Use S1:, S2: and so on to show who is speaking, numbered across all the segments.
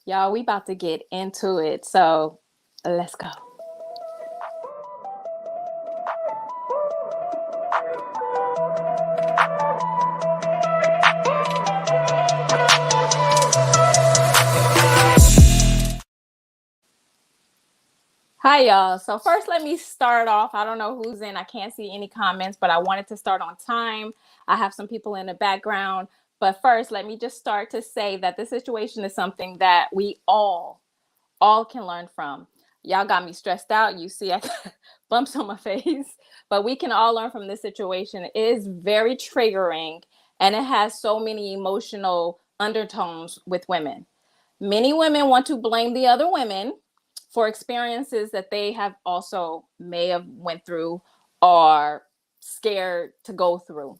S1: Y'all, we about to get into it. So let's go. Hi, y'all. So first, let me start off. I don't know who's in. I can't see any comments, but I wanted to start on time. I have some people in the background. But first, let me just start to say that this situation is something that we all can learn from. Y'all got me stressed out. You see, I got bumps on my face, but we can all learn from this situation. It is very triggering and it has so many emotional undertones with women. Many women want to blame the other women for experiences that they have also may have went through or scared to go through.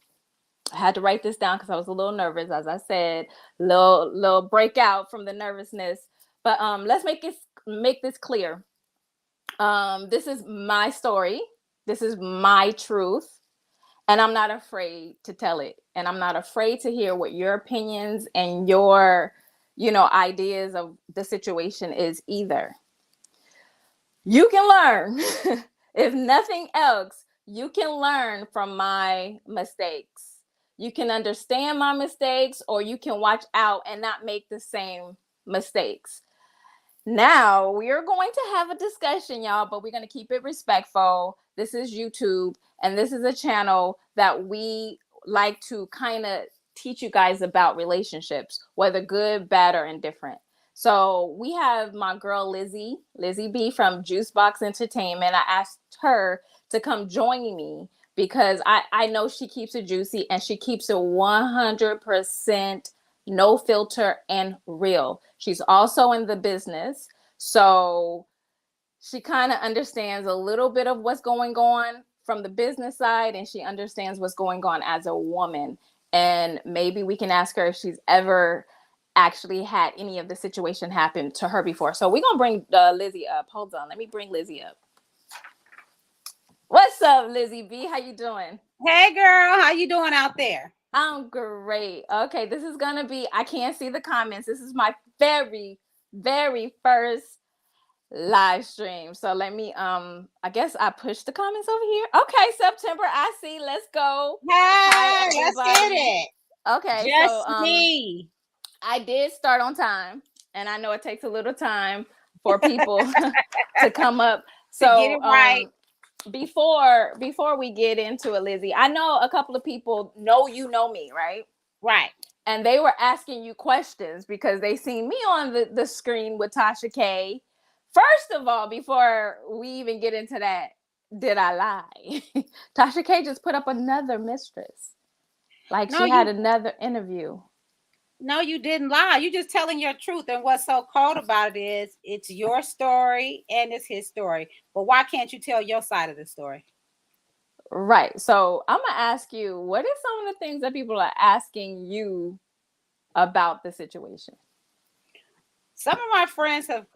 S1: I had to write this down because I was a little nervous, as I said, little breakout from the nervousness. But let's make this clear. This is my story. This is my truth, and I'm not afraid to tell it. And I'm not afraid to hear what your opinions and your, ideas of the situation is either. You can learn. If nothing else, you can learn from my mistakes. You can understand my mistakes, or you can watch out and not make the same mistakes. Now, we are going to have a discussion, y'all, but we're going to keep it respectful. This is YouTube, and this is a channel that we like to kind of teach you guys about relationships, whether good, bad, or indifferent. So we have my girl Lize B from JuiceBox Entertainment. I asked her to come join me because I know she keeps it juicy and she keeps it 100% no filter and real. She's also in the business, so she kind of understands a little bit of what's going on from the business side, and she understands what's going on as a woman. And maybe we can ask her if she's ever actually had any of the situation happen to her before. So we're gonna bring Lizzie up. Hold on, let me bring Lizzie up. What's up, Lize B? How you doing?
S2: Hey girl, how you doing out there?
S1: I'm great. Okay, this is gonna be, I can't see the comments. This is my very, very first live stream. So let me I guess I push the comments over here. Okay, September, I see. Let's go.
S2: Hey,
S1: Hi,
S2: let's
S1: everybody.
S2: get it.
S1: Okay,
S2: Just
S1: so
S2: me.
S1: I did start on time, and I know it takes a little time for people to come up.
S2: To get
S1: So
S2: it right.
S1: before we get into it, Lizzie, I know a couple of people know me, right?
S2: Right.
S1: And they were asking you questions because they seen me on the screen with Tasha K. First of all, before we even get into that, did I lie? Tasha K just put up another Mistress. Like
S2: No,
S1: she had another interview.
S2: No, you didn't lie. You just telling your truth. And what's so cold about it is it's your story and it's his story. But why can't you tell your side of the story?
S1: Right. So I'm gonna ask you, what are some of the things that people are asking you about the situation?
S2: Some of my friends have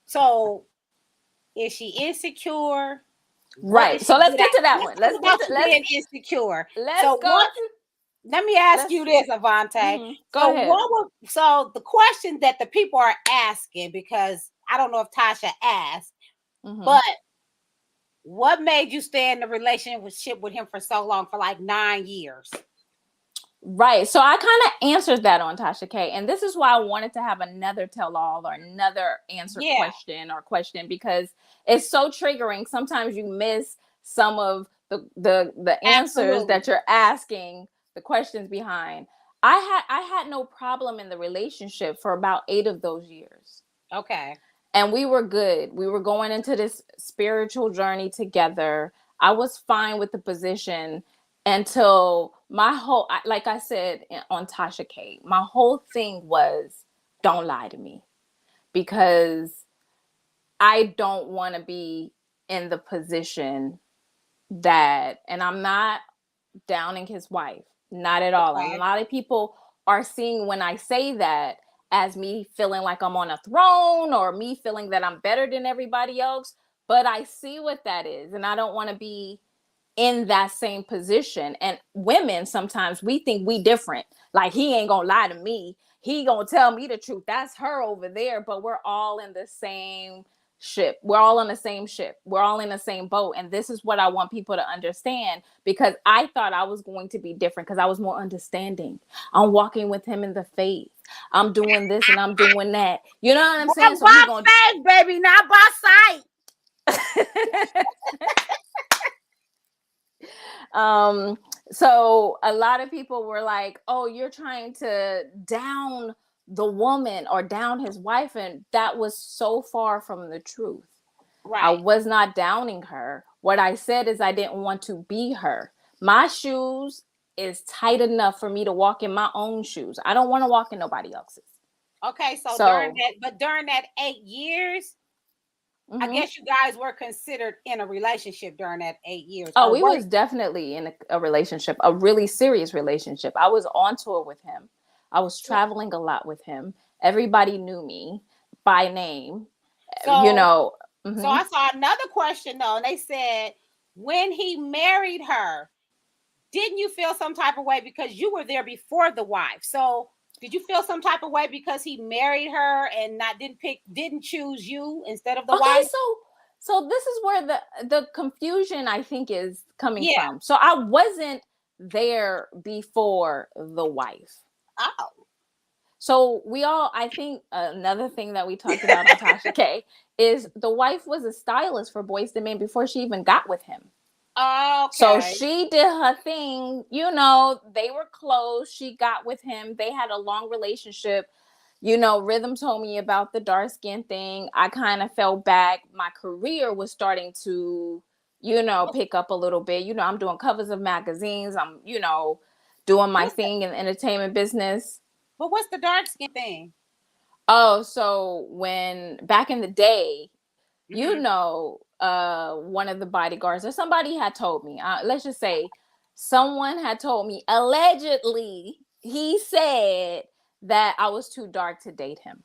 S2: so is she insecure?
S1: Right. So let's get to that one.
S2: Let's talk about being insecure.
S1: Let's go.
S2: Let me ask you this, Avonte.
S1: Mm-hmm. Go ahead.
S2: So the question that the people are asking, because I don't know if Tasha asked, but what made you stay in the relationship with him for so long, for like 9 years?
S1: Right. So I kind of answered that on Tasha K. And this is why I wanted to have another tell-all or another question, because it's so triggering. Sometimes you miss some of the answers that you're asking, the questions behind. I had no problem in the relationship for about 8 of those years.
S2: Okay.
S1: And we were good. We were going into this spiritual journey together. I was fine with the position until like I said on Tasha K, my whole thing was, don't lie to me, because I don't want to be in the position that, and I'm not downing his wife, not at all. And a lot of people are seeing when I say that as me feeling like I'm on a throne or me feeling that I'm better than everybody else. But I see what that is, and I don't want to be in that same position. And women, sometimes we think we different. Like, he ain't gonna lie to me. he gonna tell me the truth. That's her over there, but we're all in the same ship. We're all on the same ship. We're all in the same boat. And this is what I want people to understand, because I thought I was going to be different because I was more understanding. I'm walking with him in the faith. I'm doing this and I'm doing that. You know what I'm saying? So he
S2: gonna faith, baby, not by sight.
S1: So a lot of people were like, oh, you're trying to down the woman or down his wife, and that was so far from the truth. Right. I was not downing her. What I said is I didn't want to be her. My shoes is tight enough for me to walk in my own shoes. I don't want to walk in nobody else's.
S2: Okay, so during that 8 years, I guess you guys were considered in a relationship during that 8 years.
S1: Oh, we was definitely in a relationship, a really serious relationship. I was on tour with him. I was traveling a lot with him. Everybody knew me by name. So, you know.
S2: So I saw another question though, and they said, when he married her, didn't you feel some type of way because you were there before the wife? So did you feel some type of way because he married her and didn't choose you instead of the wife?
S1: So this is where the confusion I think is coming from. So I wasn't there before the wife.
S2: Oh.
S1: So I think another thing that we talked about on Tasha K is the wife was a stylist for BoyzIIMen before she even got with him. Okay. So she did her thing, you know, they were close. She got with him. They had a long relationship. You know, Rhythm told me about the dark skin thing. I kind of fell back. My career was starting to, you know, pick up a little bit. You know, I'm doing covers of magazines. I'm, you know, doing my thing in the entertainment business.
S2: But what's the dark skin thing?
S1: Oh, so when back in the day, you know, one of the bodyguards or somebody had told me, let's just say someone had told me, allegedly, he said that I was too dark to date him.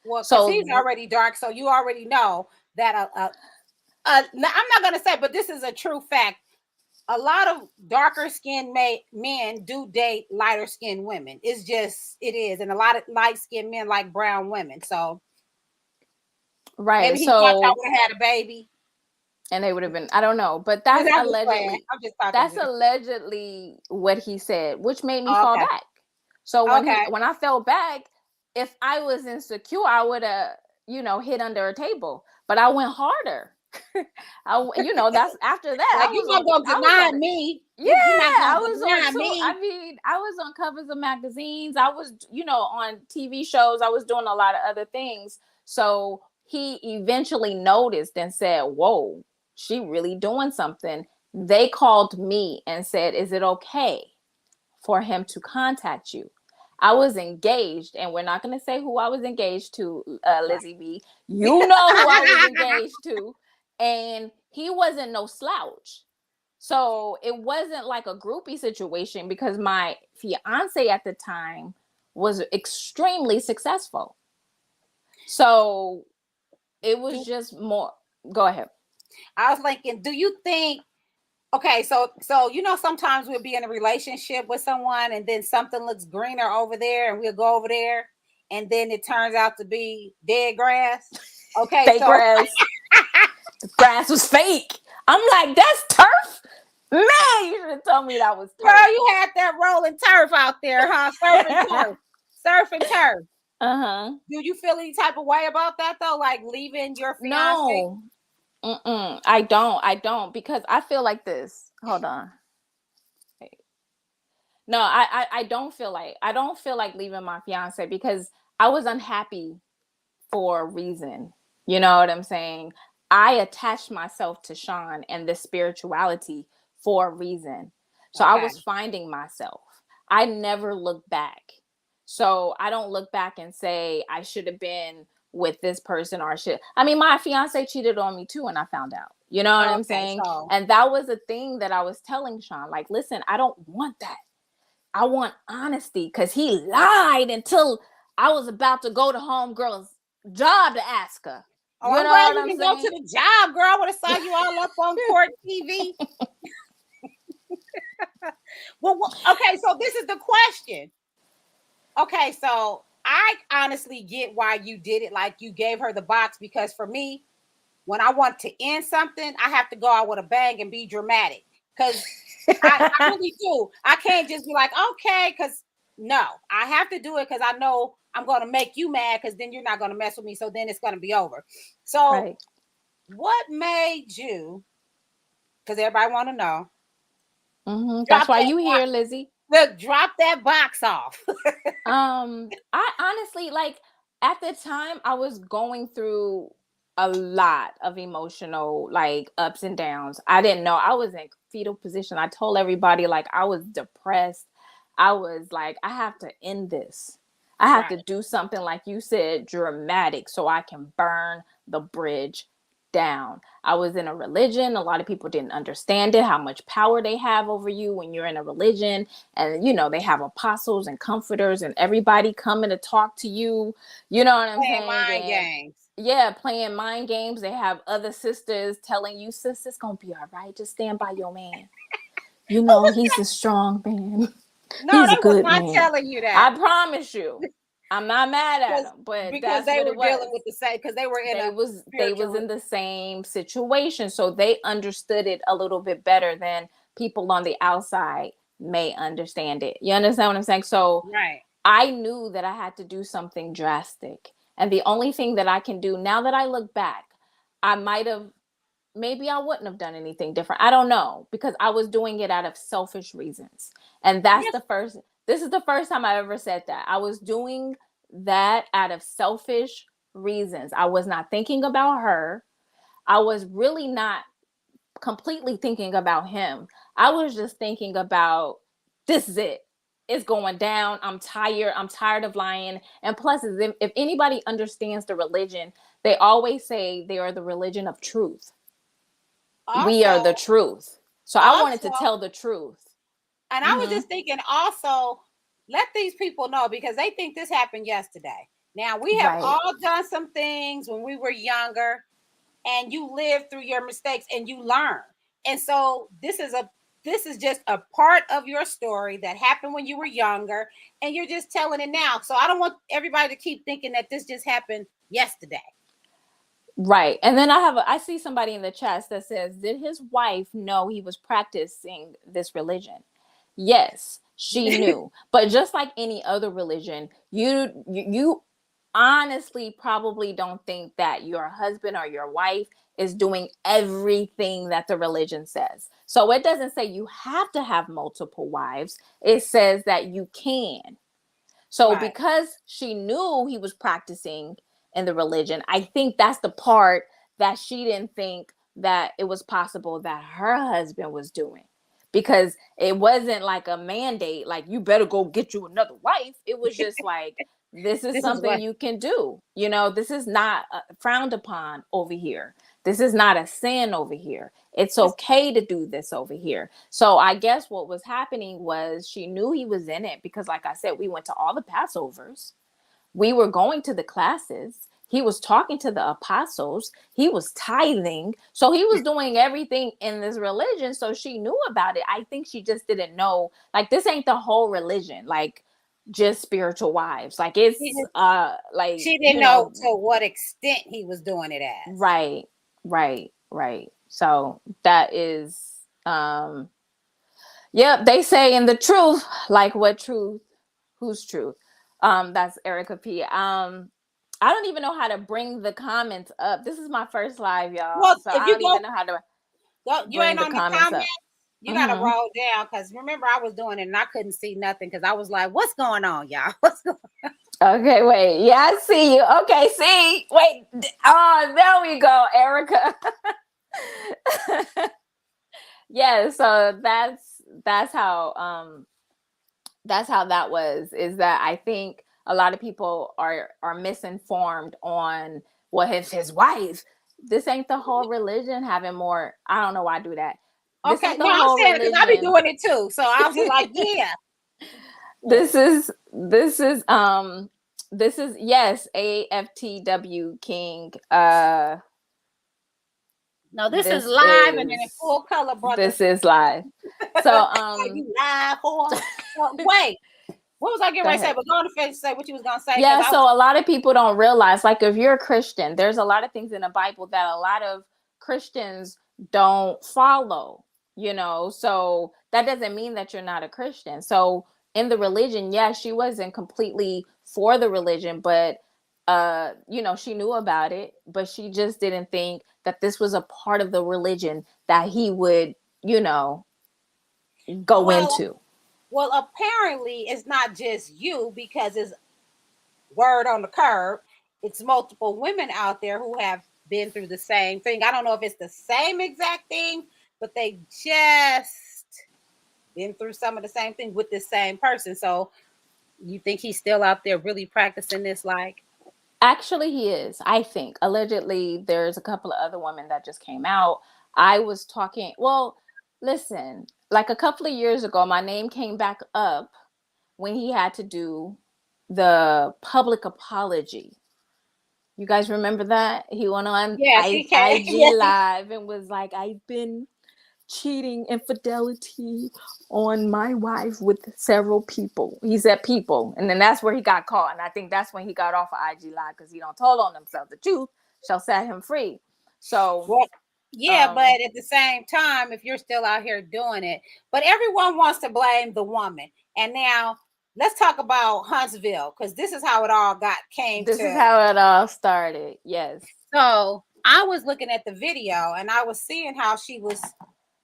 S2: Well, because he's already dark, so you already know that I'm not going to say, but this is a true fact. A lot of darker skinned men do date lighter skinned women. It is. And a lot of light skinned men like brown women. So
S1: right.
S2: Maybe he thought y'all would have had a baby.
S1: And they would have been, I don't know, but that's allegedly what he said, which made me fall back. So when I fell back, if I was insecure, I would have, you know, hid under a table. But I went harder. You know, that's after that.
S2: Like, you're not gonna deny me.
S1: Yeah, I was on me. I mean, I was on covers of magazines. I was, you know, on TV shows. I was doing a lot of other things. So he eventually noticed and said, whoa, she really doing something. They called me and said, is it okay for him to contact you? I was engaged, and we're not going to say who I was engaged to, Lize B. You know who I was engaged to. And he wasn't no slouch. So it wasn't like a groupie situation because my fiance at the time was extremely successful. So it was just more. Go ahead.
S2: I was thinking, do you think, okay, so you know, sometimes we'll be in a relationship with someone and then something looks greener over there and we'll go over there and then it turns out to be dead grass. Okay.
S1: Fake grass. The grass was fake. I'm like, that's turf? Man, you should have told me that was turf.
S2: Girl, you had that rolling turf out there, huh? Surfing turf. Surfing turf.
S1: Uh-huh.
S2: Do you feel any type of way about that though? Like leaving your fiance?
S1: No. I don't because I feel like this. Hold on. Wait. No, I don't feel like leaving my fiance because I was unhappy for a reason. You know what I'm saying? I attached myself to Shawn and this spirituality for a reason. So I was finding myself. I never looked back. So I don't look back and say I should have been with this person or shit. I mean, my fiance cheated on me too when I found out. You know what I'm saying? So. And that was a thing that I was telling Shawn. Like, listen, I don't want that. I want honesty because he lied until I was about to go to homegirl's job to ask her.
S2: Oh, you know what I'm saying? Go to the job, girl. I would have saw you all up on court TV. Well, okay, so this is the question. Okay, so I honestly get why you did it. Like you gave her the box, because for me, when I want to end something, I have to go out with a bang and be dramatic. Because I really do. I can't just be like, okay, because no, I have to do it because I know I'm going to make you mad, because then you're not going to mess with me. So then it's going to be over. So
S1: Right.
S2: what made you, because everybody want to know,
S1: That's
S2: drop
S1: why
S2: that
S1: you here,
S2: box,
S1: Lizzie.
S2: look, drop that box off.
S1: I honestly, like, at the time I was going through a lot of emotional, like, ups and downs. I didn't know I was in fetal position. I told everybody, like, I was depressed. I was like, I have to end this. I have to
S2: Right.
S1: do something, like you said, dramatic, so I can burn the bridge down. I was in a religion. A lot of people didn't understand it, how much power they have over you when you're in a religion. And, they have apostles and comforters and everybody coming to talk to you. You know what I'm
S2: Playing
S1: saying?
S2: mind
S1: And
S2: games.
S1: yeah, playing mind games. They have other sisters telling you, sis, it's going to be all right. Just stand by your man.
S2: Who was
S1: He's a strong man.
S2: No,
S1: He's a
S2: they was
S1: good
S2: not
S1: man.
S2: telling you that.
S1: I promise you. I'm not mad at
S2: because
S1: him, but
S2: because
S1: that's
S2: they
S1: what it
S2: were dealing
S1: was.
S2: with the same, because they were in a
S1: They was
S2: spiritual.
S1: in the same situation, so they understood it a little bit better than people on the outside may understand it. You understand what I'm saying? So
S2: Right.
S1: I knew that I had to do something drastic, and the only thing that I can do now that I look back, I might have, maybe I wouldn't have done anything different. I don't know, because I was doing it out of selfish reasons. And
S2: Yes.
S1: this is the first time I ever said that. I was doing that out of selfish reasons. I was not thinking about her. I was really not completely thinking about him. I was just thinking about, this is it. It's going down. I'm tired. I'm tired of lying. And plus, if anybody understands the religion, they always say they are the religion of truth. We are the
S2: Also,
S1: truth. So I wanted to
S2: also,
S1: tell the truth.
S2: and I was
S1: Mm-hmm.
S2: just thinking, also, let these people know, because they think this happened yesterday. Now, we have
S1: Right.
S2: all done some things when we were younger, and you live through your mistakes and you learn. And so this is just a part of your story that happened when you were younger, and you're just telling it now. So I don't want everybody to keep thinking that this just happened yesterday.
S1: Right. And then I see somebody in the chat that says, did his wife know he was practicing this religion? Yes, she knew. But just like any other religion, you honestly probably don't think that your husband or your wife is doing everything that the religion says. So it doesn't say you have to have multiple wives. It says that you can. So
S2: Right.
S1: because she knew he was practicing in the religion, I think that's the part that she didn't think that it was possible that her husband was doing. Because it wasn't like a mandate, like, you better go get you another wife. It was just like, this is
S2: This is
S1: something
S2: what
S1: you can do. This is not frowned upon over here. This is not a sin over here. It's
S2: this
S1: okay to do this over here. So I guess what was happening was she knew he was in it because, like I said, we went to all the Passovers. We were going to the classes. He was talking to the apostles. He was tithing. So he was doing everything in this religion. So she knew about it. I think she just didn't know, like, this ain't the whole religion, like, just spiritual wives. Like,
S2: she
S1: it's
S2: didn't,
S1: like,
S2: she didn't know to what extent he was doing it as.
S1: right, right. So that is yep, they say in the truth, like, what truth? Whose truth? That's Erica P. I don't even know how to bring the comments up. This is my first live,
S2: Well,
S1: y'all. So
S2: if
S1: I
S2: you
S1: don't even know how to
S2: you
S1: bring
S2: ain't
S1: the
S2: on the
S1: comments
S2: comments,
S1: up.
S2: you got to
S1: Mm-hmm.
S2: roll down, because remember I was doing it and I couldn't see nothing, because I was like, what's going on, y'all? What's going on?
S1: Okay, wait. Yeah, I see you. Okay, see. Wait. Oh, there we go, Erica. Yeah, so that's how that was, is that I think a lot of people are misinformed on, well, his wife, this ain't the whole religion having more. I don't know why I do that. This
S2: Okay,
S1: ain't
S2: no,
S1: the
S2: I'm
S1: whole
S2: saying because I be
S1: religion.
S2: doing it too. So I was just like, yeah.
S1: This is yes, AFTW King.
S2: No, this is
S1: This
S2: live and in
S1: is
S2: full color, brother.
S1: this is live. So
S2: You live for wait. What was I getting ready to say? But go on the face say what you was gonna say.
S1: Yeah, so a lot of people don't realize, like, if you're a Christian, there's a lot of things in the Bible that a lot of Christians don't follow, you know. So that doesn't mean that you're not a Christian. So in the religion, yes, she wasn't completely for the religion, but you know, she knew about it, but she just didn't think that this was a part of the religion that he would, you know, go into.
S2: Well, apparently it's not just you, because it's word on the curb. It's multiple women out there who have been through the same thing. I don't know if it's the same exact thing, but they just been through some of the same thing with the same person. So you think he's still out there really practicing this? Like,
S1: actually, he is. I think allegedly there's a couple of other women that just came out. I was talking, well, listen, like a couple of years ago, my name came back up when he had to do the public apology. You guys remember that? He went on IG Live and was like, I've been cheating, infidelity on my wife with several people. He said people, and then that's where he got caught. And I think that's when he got off of IG Live, because he don't told on himself. The truth shall set him free. So
S2: yeah, but at the same time, if you're still out here doing it, but everyone wants to blame the woman. And now let's talk about Huntsville, because this is how it all came.
S1: This is how it all started. Yes.
S2: So I was looking at the video and I was seeing how she was,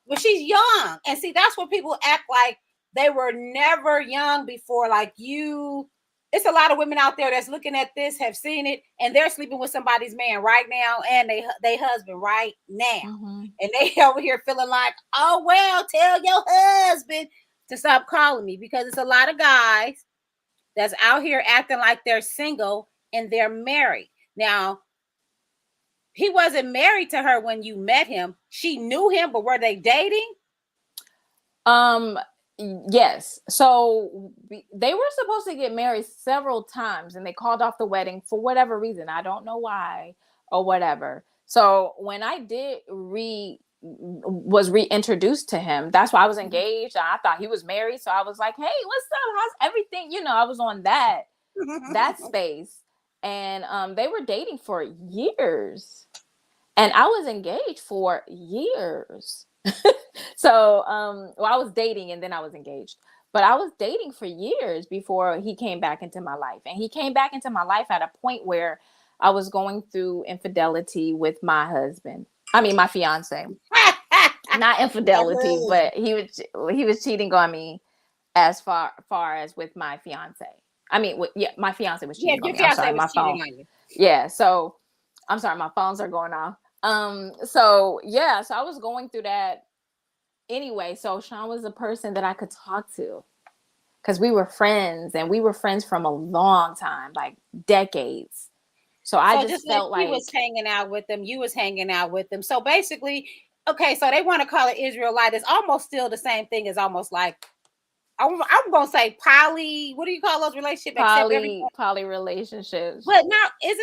S2: well, she's young. And see, that's what people act like they were never young before. Like you, it's a lot of women out there that's looking at this, have seen it, and they're sleeping with somebody's man right now and they husband right now. Mm-hmm. And they over here feeling like, oh, well, tell your husband to stop calling me, because it's a lot of guys that's out here acting like they're single and they're married. Now, he wasn't married to her when you met him. She knew him, but were they dating?
S1: Yes. So they were supposed to get married several times, and they called off the wedding for whatever reason. I don't know why or whatever. So when I was reintroduced to him, that's why I was engaged. I thought he was married. So I was like, hey, what's up? How's everything? You know, I was on that space. And they were dating for years. And I was engaged for years. So, well, I was dating and then I was engaged, but I was dating for years before he came back into my life. And he came back into my life at a point where I was going through infidelity with my husband. I mean, my fiance. Not infidelity, but he was cheating on me as far as with my fiance. I mean, my fiance was cheating on me. I'm sorry, my phone. Yeah, so I'm sorry, my phones are going off. So I was going through that anyway. So Shawn was a person that I could talk to, because we were friends, and we were friends from a long time, like decades. So I just felt like
S2: he was hanging out with them, you was hanging out with them. So basically, okay, so they want to call it Israelite. It's almost still the same thing as almost like, I'm gonna say poly. What do you call those relationships?
S1: Poly relationships.
S2: But now is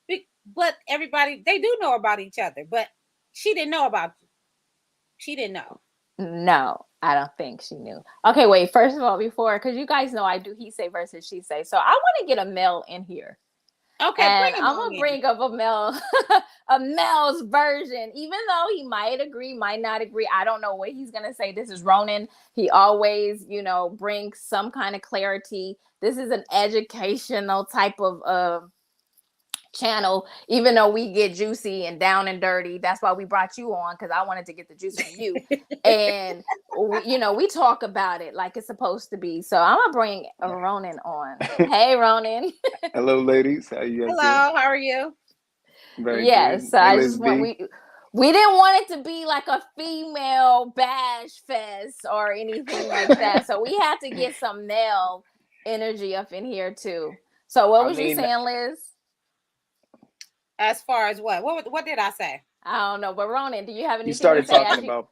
S2: it? But everybody, they do know about each other. But she didn't know about you. She didn't know.
S1: No, I don't think she knew. Okay, wait. First of all, because you guys know I do he say versus she say, so I want to get a male in here. Okay, and I'm gonna bring up a male, a male's version, even though he might agree, might not agree. I don't know what he's gonna say. This is Ronin. He always, brings some kind of clarity. This is an educational type of channel, even though we get juicy and down and dirty. That's why we brought you on, because I wanted to get the juice from you. And we talk about it like it's supposed to be. So I'm gonna bring Ronin on. Hey, Ronin.
S3: Hello, ladies. How you guys doing?
S2: How are you?
S3: Very good.
S1: So I just want we didn't want it to be like a female bash fest or anything like that. So we had to get some male energy up in here too. So what was you saying, Liz?
S2: As far as what did I say?
S1: I don't know, but Ronin, do you have anything?
S3: You started talking about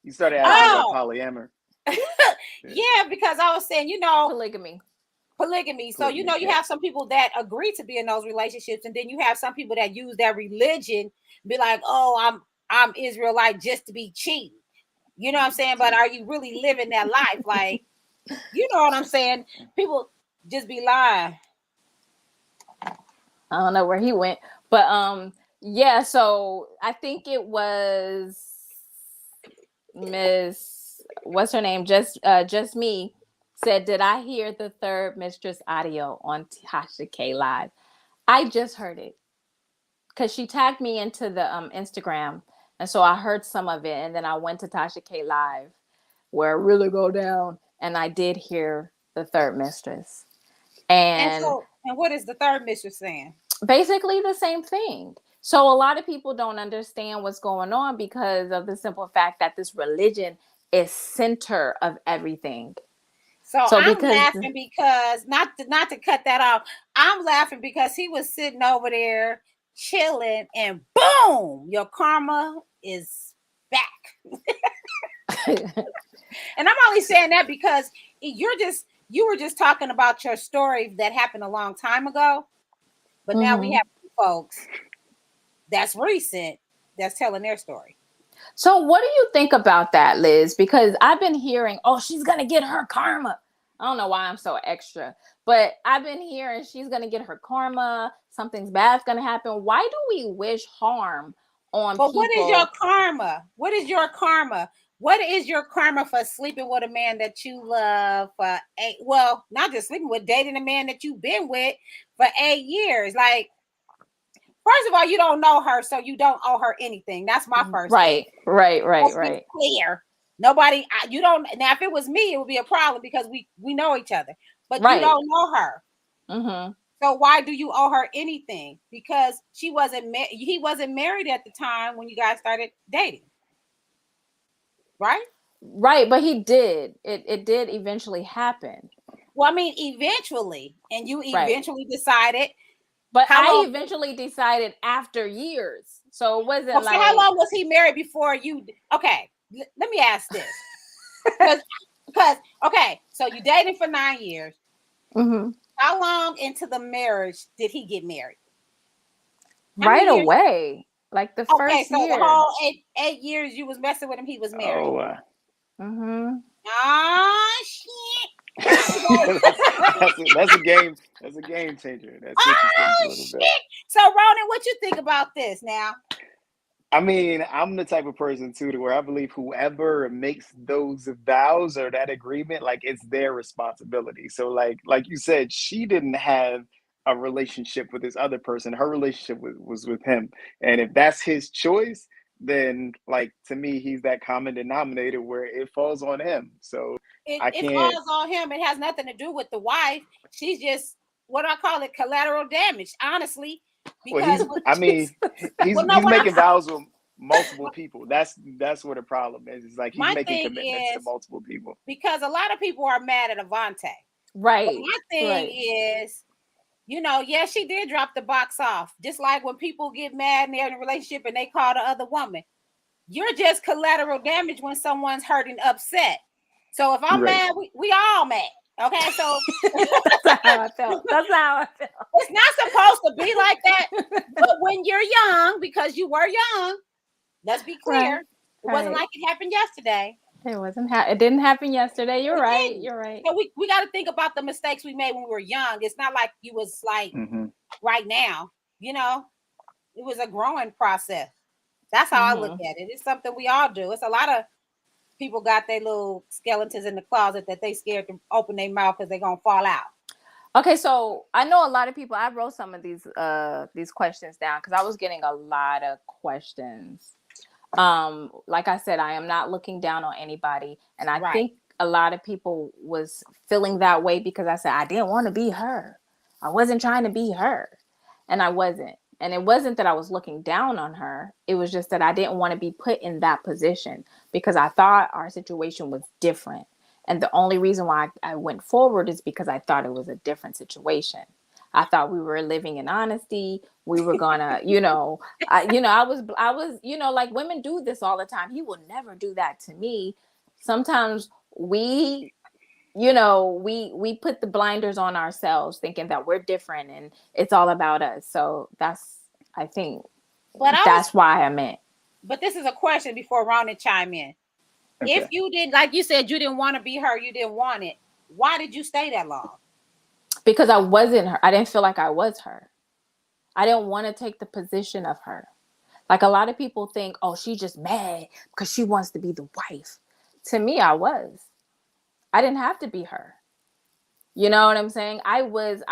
S3: You started asking about polyamory.
S2: Yeah, because I was saying,
S1: polygamy.
S2: So you have some people that agree to be in those relationships, and then you have some people that use their religion, be like, "Oh, I'm Israelite just to be cheating." You know what I'm saying? But are you really living that life? Like, You know what I'm saying? People just be lying.
S1: I don't know where he went, but yeah. So I think it was Miss, what's her name? Just me said, did I hear the third Mistress audio on Tasha K live? I just heard it because she tagged me into the Instagram, and so I heard some of it, and then I went to Tasha K live, where it really go down, and I did hear the third Mistress, and
S2: what is the third Mistress saying?
S1: Basically the same thing. So a lot of people don't understand what's going on because of the simple fact that this religion is center of everything.
S2: So I'm laughing because not to cut that off. I'm laughing because he was sitting over there chilling, and boom, your karma is back. And I'm only saying that because you were just talking about your story that happened a long time ago, but now we have folks that's recent that's telling their story.
S1: So what do you think about that, Liz? Because I've been hearing, oh, she's gonna get her karma. I don't know why I'm so extra, but I've been hearing she's gonna get her karma. Something's bad's gonna happen. Why do we wish harm on people?
S2: What is your karma? What is your karma? What is your karma for sleeping with a man that you love for not just sleeping with, dating a man that you've been with for 8 years? Like, first of all, you don't know her, so you don't owe her anything. That's my first
S1: thing. Right.
S2: Let's be clear. Nobody, you don't. Now, if it was me, it would be a problem because we know each other, but you don't know her.
S1: Mm-hmm.
S2: So why do you owe her anything? Because he wasn't married at the time when you guys started dating, right?
S1: Right, but he did. It did eventually happen.
S2: Well, I mean, eventually, and you eventually decided.
S1: But I eventually decided after years. So it wasn't like.
S2: How long was he married before you? Okay, let me ask this. Because okay, so you dated for 9 years.
S1: Mm-hmm.
S2: How long into the marriage did he get married?
S1: Right away, like the first year.
S2: So the whole 8 years you was messing with him, he was married.
S3: Oh, wow.
S2: Mm-hmm. Ah,
S3: shit. that's a game. That's a game changer. That's interesting. Bit.
S2: So, Ronin, what you think about this now?
S3: I mean, I'm the type of person too to where I believe whoever makes those vows or that agreement, like it's their responsibility. So, like you said, she didn't have a relationship with this other person. Her relationship was with him, and if that's his choice, then like to me, he's that common denominator where it falls on him. So
S2: it falls on him. It has nothing to do with the wife. She's just what I call it, collateral damage. Honestly. Because
S3: he's making vows with multiple people. That's where the problem is. It's like he's making commitments to multiple people.
S2: Because a lot of people are mad at Avonte.
S1: Right.
S2: But my thing is, she did drop the box off. Just like when people get mad and they're in a relationship and they call the other woman. You're just collateral damage when someone's hurt and upset. So if I'm mad, we all mad. Okay, so
S1: that's how I felt.
S2: It's not supposed to be like that. But when you're young, because you were young, let's be clear, it wasn't like it happened yesterday.
S1: It wasn't. It didn't happen yesterday. You're right. You're right.
S2: So we got to think about the mistakes we made when we were young. It's not like you was like right now. It was a growing process. That's how I look at it. It's something we all do. It's a lot of people got their little skeletons in the closet that they scared to open their mouth because they're gonna fall out.
S1: Okay, so I know a lot of people. I wrote some of these questions down because I was getting a lot of questions. Like I said, I am not looking down on anybody, and I think a lot of people was feeling that way because I said I didn't want to be her. I wasn't trying to be her, and I wasn't. And it wasn't that I was looking down on her. It was just that I didn't want to be put in that position because I thought our situation was different. And the only reason why I went forward is because I thought it was a different situation. I thought we were living in honesty. We were gonna, I was, like women do this all the time. He will never do that to me. Sometimes we put the blinders on ourselves thinking that we're different and it's all about us. So that's why I meant.
S2: But this is a question before Ronin chime in. Okay. If you didn't, like you said, you didn't want to be her, you didn't want it. Why did you stay that long?
S1: Because I wasn't her. I didn't feel like I was her. I didn't want to take the position of her. Like a lot of people think, oh, she's just mad because she wants to be the wife. To me, I was. I didn't have to be her. You know what I'm saying? I was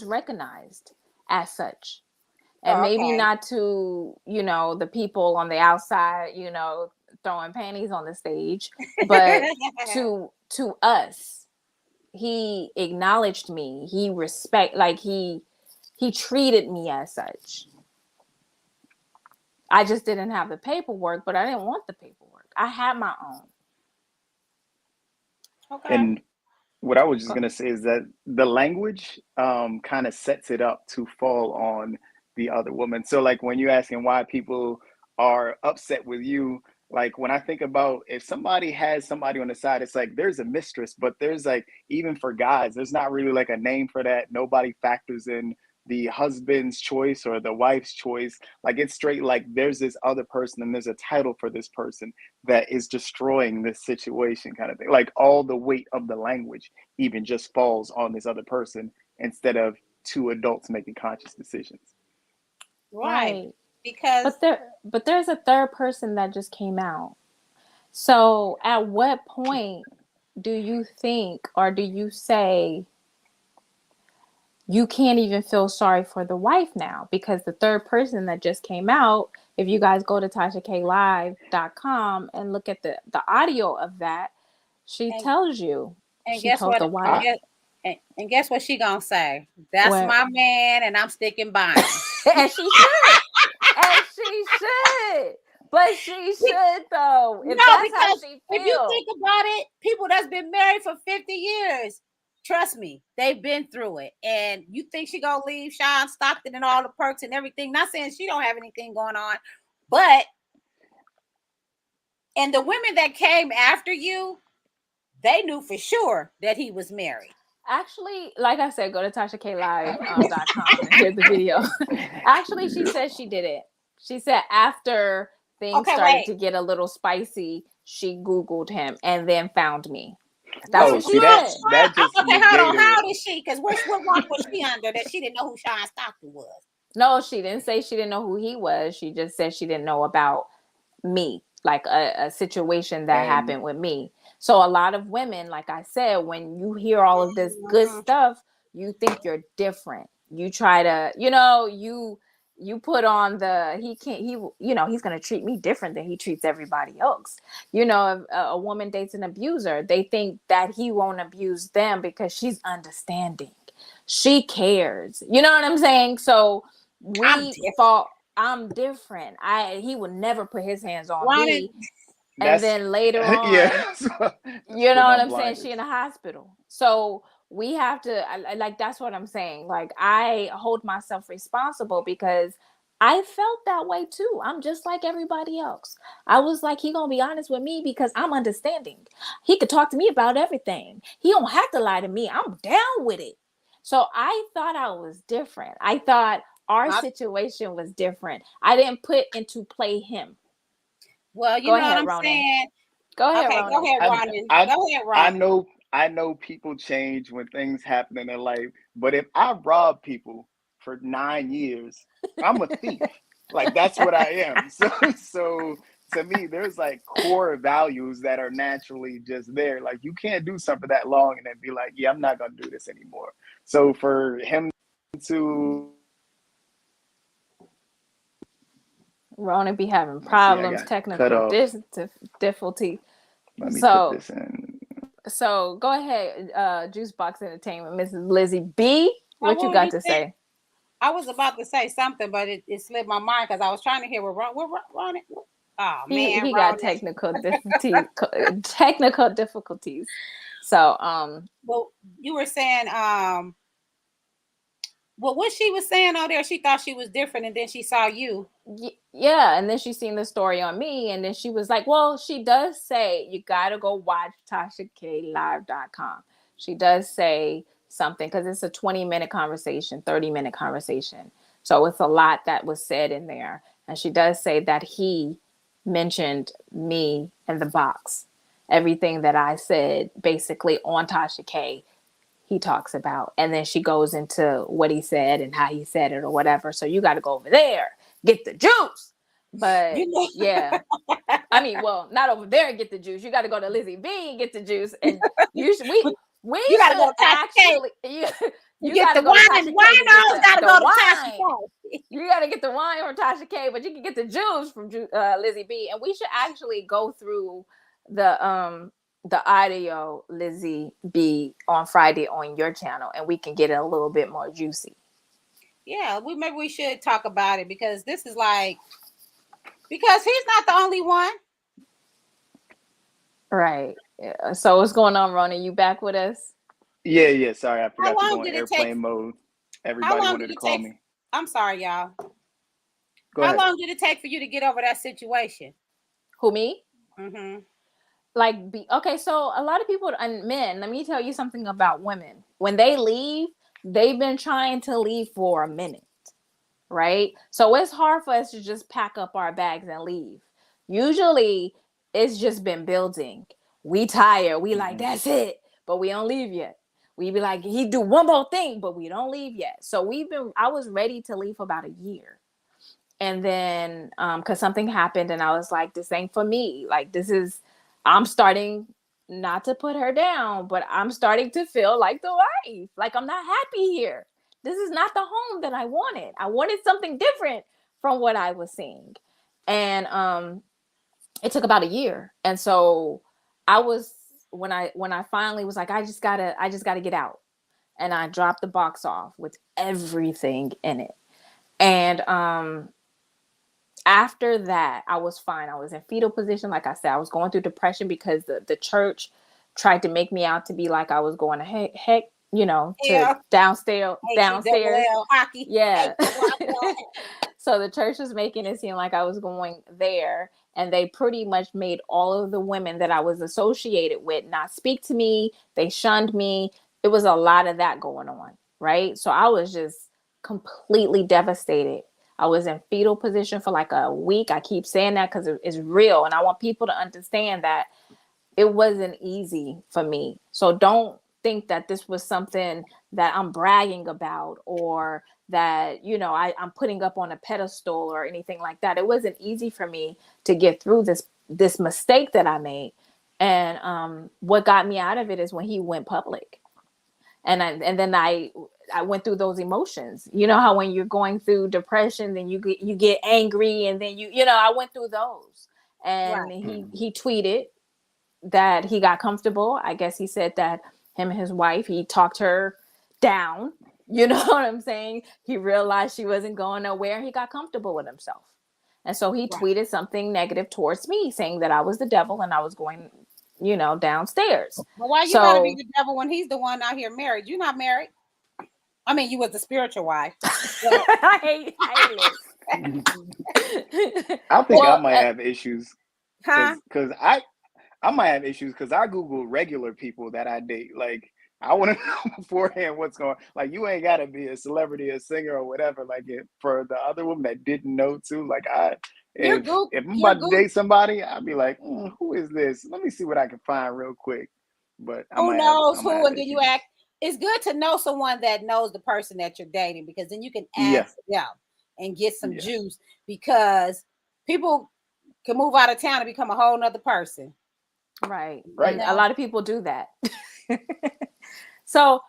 S1: recognized as such. And
S2: Oh,
S1: maybe
S2: okay.
S1: not to, the people on the outside, throwing panties on the stage, but to us. He acknowledged me. He he treated me as such. I just didn't have the paperwork, but I didn't want the paperwork. I had my own.
S2: Okay.
S3: And what I was just gonna say is that the language kind of sets it up to fall on the other woman. So like when you're asking why people are upset with you, like when I think about if somebody has somebody on the side, it's like there's a mistress, but there's like even for guys, there's not really like a name for that. Nobody factors in the husband's choice or the wife's choice. Like it's straight like there's this other person and there's a title for this person that is destroying this situation kind of thing. Like all the weight of the language even just falls on this other person instead of two adults making conscious decisions.
S2: Right.
S1: Right.
S2: Because
S1: But there's a third person that just came out. So at what point do you think or do you say you can't even feel sorry for the wife now? Because the third person that just came out, if you guys go to TashaKLive.com and look at the audio of that, she
S2: and,
S1: tells you,
S2: and
S1: she
S2: guess
S1: told
S2: what?
S1: the wife.
S2: And guess what she gonna say? That's
S1: What?
S2: my man, and I'm sticking by him.
S1: And she should. And she should. But she should though. If
S2: No,
S1: that's how
S2: because
S1: she
S2: if you
S1: feels.
S2: think about it, people that's been married for 50 years, trust me, they've been through it. And you think she gonna leave Shawn Stockman and all the perks and everything? Not saying she don't have anything going on, but and the women that came after you, they knew for sure that he was married.
S1: Actually, like I said, go to TashaKLive.com and hear the video. Actually, she said she did it. She said after things
S2: Okay,
S1: started
S2: wait.
S1: to get a little spicy, she Googled him and then found me. That's
S2: What,
S3: Oh,
S1: what
S3: see
S1: she
S3: that
S1: said.
S3: that just
S2: okay, hold on.
S3: negated
S2: How
S3: it.
S2: old is she? Because what rock was she under that she didn't know who Shawn Stockman was?
S1: No, she didn't say she didn't know who he was. She just said she didn't know about me, like a situation that
S3: And
S1: happened with me. So a lot of women, like I said, when you hear all of this good
S2: Mhm.
S1: stuff, you think you're different. You try to, you put on the he can't he he's going to treat me different than he treats everybody else. If a woman dates an abuser, they think that he won't abuse them because she's understanding. She cares. You know what I'm saying? So
S2: I'm
S1: we
S2: different.
S1: fall. I'm different. He would never put his hands on
S2: Ronnie,
S1: me. And
S3: that's
S1: then later
S3: yeah,
S1: on,
S3: that's
S1: you know
S3: putting
S1: what
S3: on
S1: I'm saying? She in
S3: blinders.
S1: a hospital. So we have to like that's what I'm saying. Like I hold myself responsible because I felt that way too. I'm just like everybody else. I was like, he gonna be honest with me because I'm understanding. He could talk to me about everything. He don't have to lie to me. I'm down with it. So I thought I was different. I thought our
S2: I,
S1: situation was different. I didn't put into play him.
S2: well, you
S1: Go
S2: know what
S1: ahead,
S2: I'm
S1: Ronan.
S2: saying.
S1: Go ahead,
S2: Okay, go
S1: Ronan.
S2: ahead,
S3: I
S2: Ronnie.
S3: I
S2: Go ahead,
S3: I
S2: Ronnie.
S3: know I know people change when things happen in their life, but if I rob people for 9 years, I'm a thief. Like that's what I am. So to me, there's like core values that are naturally just there. Like you can't do something that long and then be like, yeah, I'm not gonna do this anymore. So for him to
S1: Ronan be having
S3: let's see, I
S1: problems,
S3: got cut
S1: technical
S3: off.
S1: difficulty.
S3: Let me put
S1: So
S3: this in.
S1: go ahead, JuiceBox Entertainment, Mrs. Lizzie B. What you
S2: What were
S1: got
S2: you
S1: to
S2: saying?
S1: say?
S2: I was about to say something, but it slipped my mind because I was trying to hear what Ronnie. Oh man,
S1: He got
S2: Ronnie.
S1: technical difficulties. So
S2: Well, you were saying well, what she was saying out there, she thought she was different, and then she saw you.
S1: yeah, and then she seen the story on me, and then she was like, well, she does say you gotta go watch TashaKLive.com. She does say something because it's a 20-minute conversation, 30-minute conversation. So it's a lot that was said in there. And she does say that he mentioned me in the box. everything that I said basically on Tasha K, he talks about. And then she goes into what he said and how he said it or whatever. So you got to go over there, get the juice. But yeah, I mean, well, not over there and get the juice. You got to go to Lize B and get the juice. And we
S2: you
S1: should
S2: go
S1: actually, you
S2: get
S1: got to
S2: the
S1: go
S2: wine.
S1: to Tasha K.
S2: Wine got to go to Tasha
S1: K. You got to get the wine from Tasha K, but you can get the juice from Lize B. And we should actually go through the audio Lize B on Friday on your channel, and we can get it a little bit more juicy.
S2: Yeah, maybe we should talk about it, because this is like, because he's not the only one.
S1: Right. Yeah. So what's going on, Ronin? You back with us?
S3: Yeah. Sorry, I forgot to go on airplane mode. Everybody wanted to call me.
S2: I'm sorry, y'all.
S3: How
S2: long did it take for you to get over that situation?
S1: Who, me?
S2: Mm-hmm.
S1: Like, okay, so a lot of people and men, let me tell you something about women. When they leave, they've been trying to leave for a minute, right? So it's hard for us to just pack up our bags and leave. Usually it's just been building. We tired. We like, that's it. But we don't leave yet. We be like, he do one more thing, but we don't leave yet. So I was ready to leave for about a year. And then, cause something happened and I was like, this ain't for me. Like, I'm starting not to put her down, but I'm starting to feel like the wife. Like, I'm not happy here. This is not the home that I wanted. I wanted something different from what I was seeing. And it took about a year. And so when I finally was like, I just gotta get out. And I dropped the box off with everything in it. And after that, I was fine. I was in fetal position. Like I said, I was going through depression because the church tried to make me out to be like I was going to heck, to downstairs.
S2: Hockey.
S1: Yeah. So the church was making it seem like I was going there, and they pretty much made all of the women that I was associated with not speak to me. They shunned me. It was a lot of that going on, right? So I was just completely devastated. I was in fetal position for like a week. I keep saying that because it's real. And I want people to understand that it wasn't easy for me. So don't think that this was something that I'm bragging about or that, I'm putting up on a pedestal or anything like that. It wasn't easy for me to get through this mistake that I made. And what got me out of it is when he went public. And then I went through those emotions. You know how when you're going through depression, then you get angry, and then I went through those. And he tweeted that he got comfortable. I guess he said that him and his wife, he talked her down. You know what I'm saying? He realized she wasn't going nowhere. He got comfortable with himself. And so he tweeted something negative towards me, saying that I was the devil and I was going downstairs.
S2: Well, why you gotta be the devil when he's the one out here married? You're not married. I mean, you was the spiritual wife.
S1: I hate
S3: it. I think I might have issues. Because I might have issues because I Google regular people that I date. Like, I want to know beforehand what's going on. Like, you ain't got to be a celebrity, a singer, or whatever. Like, for the other woman that didn't know too, like, if I'm about to date somebody, I'd be like, who is this? Let me see what I can find real quick. But
S2: who knows who? And then you act. It's good to know someone that knows the person that you're dating, because then you can ask them and get some juice, because people can move out of town and become a whole nother person.
S1: Right. And a lot of people do that. So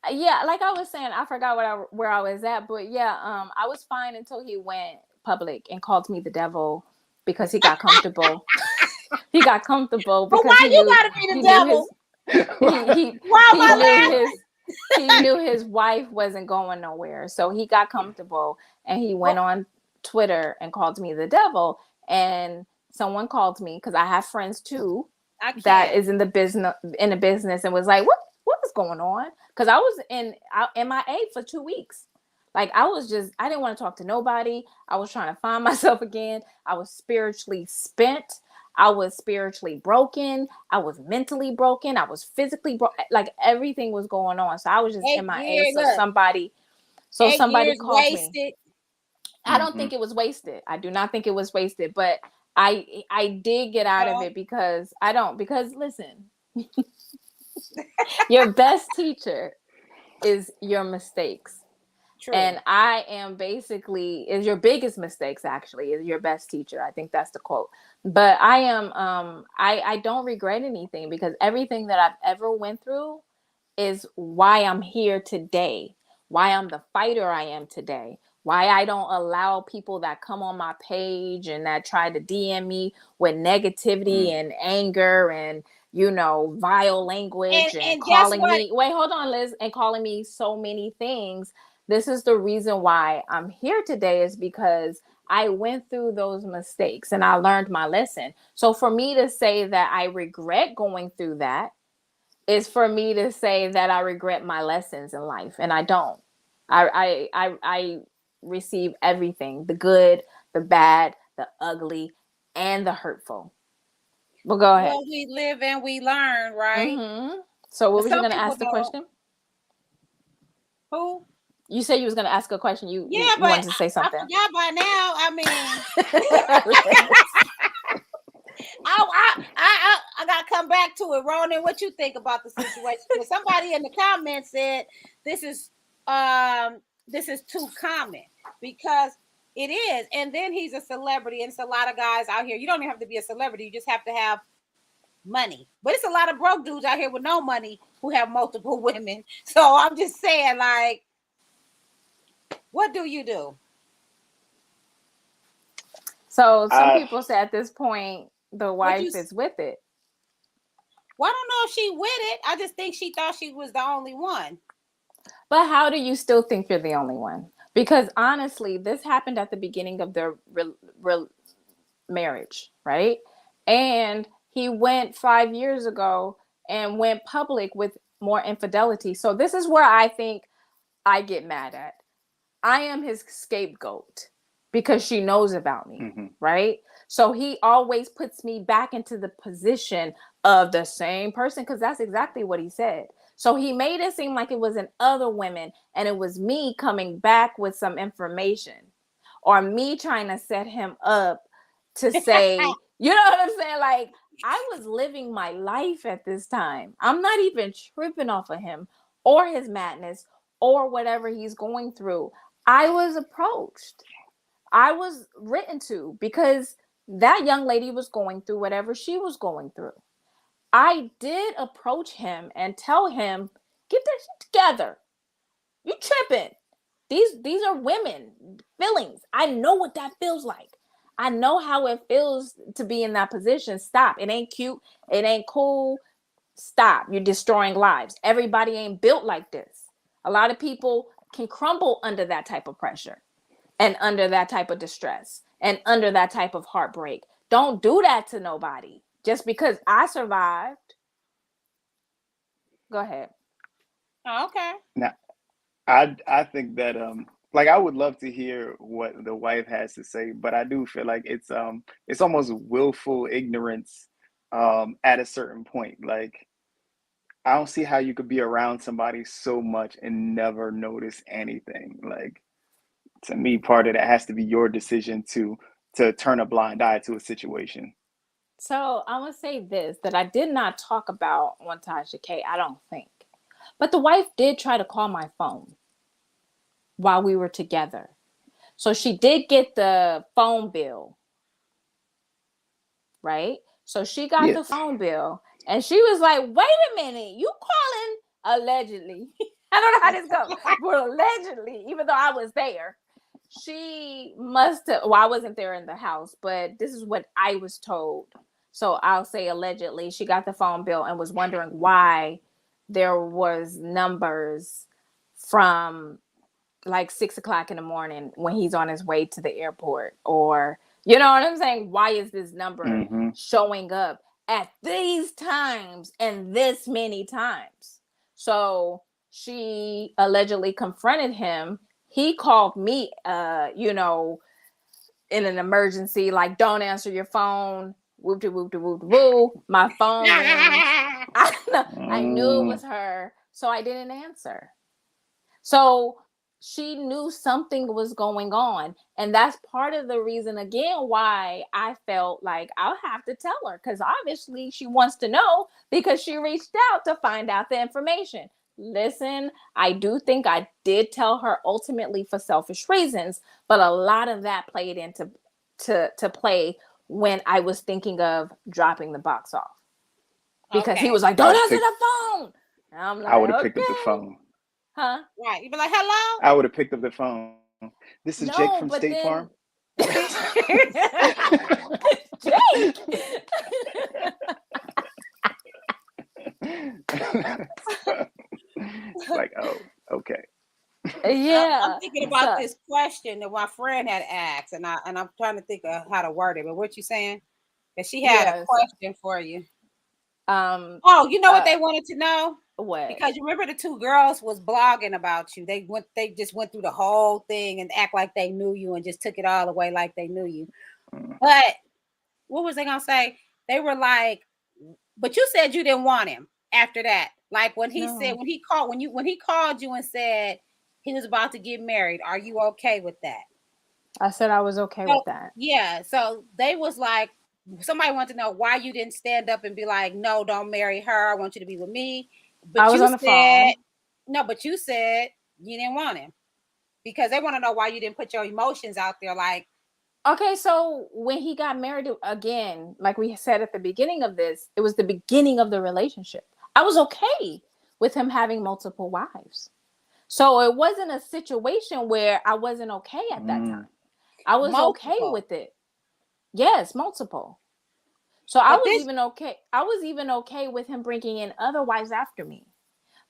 S1: yeah, like I was saying, I forgot where I was at, but I was fine until he went public and called me the devil because he got comfortable. He got comfortable because
S2: why you gotta be the devil?
S1: He knew his wife wasn't going nowhere, so he got comfortable and he went on Twitter and called me the devil. And someone called me, because I have friends too that is in the business, and was like, what is going on? Because I was in MIA for 2 weeks. Like, I didn't want to talk to nobody. I was trying to find myself again. I was spiritually spent. I was spiritually broken. I was mentally broken. I was physically broken. Like, everything was going on. So I was just MIA. So somebody called me. I don't think it was wasted. I do not think it was wasted. But I did get out of it because listen, your best teacher is your mistakes.
S2: True.
S1: And I am basically is your biggest mistakes actually is your best teacher. I think that's the quote. But I am I don't regret anything because everything that I've ever went through is why I'm here today, why I'm the fighter I am today, why I don't allow people that come on my page and that try to DM me with negativity and anger and, vile language and calling me, wait, hold on, Liz, and calling me so many things. This is the reason why I'm here today is because I went through those mistakes and I learned my lesson. So for me to say that I regret going through that is for me to say that I regret my lessons in life, and I don't. I receive everything, the good, the bad, the ugly, and the hurtful. Well, go ahead.
S2: Well, we live and we learn, right?
S1: Mm-hmm. So what was you going to ask the question?
S2: Who?
S1: You said you was going to ask a question. You wanted to say something.
S2: I forgot by now. I mean, I got to come back to it. Ronin, what you think about the situation? Somebody in the comments said this is too common because it is. And then he's a celebrity, and it's a lot of guys out here. You don't even have to be a celebrity. You just have to have money. But it's a lot of broke dudes out here with no money who have multiple women. So I'm just saying, like, what do you do?
S1: So some people say at this point the wife is with it.
S2: Well, I don't know if she with it. I just think she thought she was the only one.
S1: But how do you still think you're the only one? Because honestly, this happened at the beginning of their marriage, right? And he went 5 years ago and went public with more infidelity. So this is where I think I get mad at. I am his scapegoat because she knows about me, right? So he always puts me back into the position of the same person because that's exactly what he said. So he made it seem like it was in other women and it was me coming back with some information or me trying to set him up to say, you know what I'm saying? Like, I was living my life at this time. I'm not even tripping off of him or his madness or whatever he's going through. I was approached. I was written to because that young lady was going through whatever she was going through. I did approach him and tell him, get that shit together. You tripping. These are women feelings. I know what that feels like. I know how it feels to be in that position. Stop. It ain't cute. It ain't cool. Stop. You're destroying lives. Everybody ain't built like this. A lot of people can crumble under that type of pressure and under that type of distress and under that type of heartbreak. Don't do that to nobody. Just because I survived. Go ahead.
S2: Oh, okay.
S3: Now, I think that like I would love to hear what the wife has to say, but I do feel like it's almost willful ignorance at a certain point. Like I don't see how you could be around somebody so much and never notice anything. Like to me, part of that has to be your decision to turn a blind eye to a situation.
S1: So I'm gonna say this that I did not talk about on Tasha K. I don't think, but the wife did try to call my phone while we were together. So she did get the phone bill, right? So she got the phone bill and she was like, wait a minute, you calling allegedly. I don't know how this goes, but allegedly, even though I was there, she must have, well, I wasn't there in the house, but this is what I was told. So I'll say allegedly, she got the phone bill and was wondering why there was numbers from like 6:00 in the morning when he's on his way to the airport, or you know what I'm saying? Why is this number showing up at these times and this many times? So she allegedly confronted him. He called me, in an emergency, like, don't answer your phone. Whoop de whoop de whoop de whoop. My phone rings. I knew it was her, so I didn't answer. So she knew something was going on. And that's part of the reason, again, why I felt like I'll have to tell her, because obviously she wants to know, because she reached out to find out the information. Listen, I do think I did tell her ultimately for selfish reasons, but a lot of that played into to play when I was thinking of dropping the box off. Because he was like, don't answer the phone. And I'm like,
S3: I would have picked up the phone.
S1: Huh?
S2: Right. You'd be like, hello?
S3: I would have picked up the phone. This is Jake from State Farm.
S1: Jake.
S3: Like, oh, okay.
S1: Yeah.
S2: I'm thinking about this question that my friend had asked, and I'm trying to think of how to word it. But what you saying? That she had a question for you. Oh, you know what they wanted to know?
S1: What?
S2: Because you remember the two girls was blogging about you. They just went through the whole thing and act like they knew you and just took it all away like they knew you. But what was they gonna say? They were like, but you said you didn't want him after that. Like when he said, when he called you and said he was about to get married, are you okay with that?
S1: I said I was okay with that.
S2: Yeah. So they was like, somebody wanted to know why you didn't stand up and be like, no, don't marry her. I want you to be with me. But
S1: I was on the phone.
S2: No, but you said you didn't want him, because they want to know why you didn't put your emotions out there. Like,
S1: okay, so when he got married again, like we said at the beginning of this, it was the beginning of the relationship. I was okay with him having multiple wives. So it wasn't a situation where I wasn't okay at that time. I was okay with it. Yes, multiple. So I was even okay. I was even okay with him bringing in other wives after me.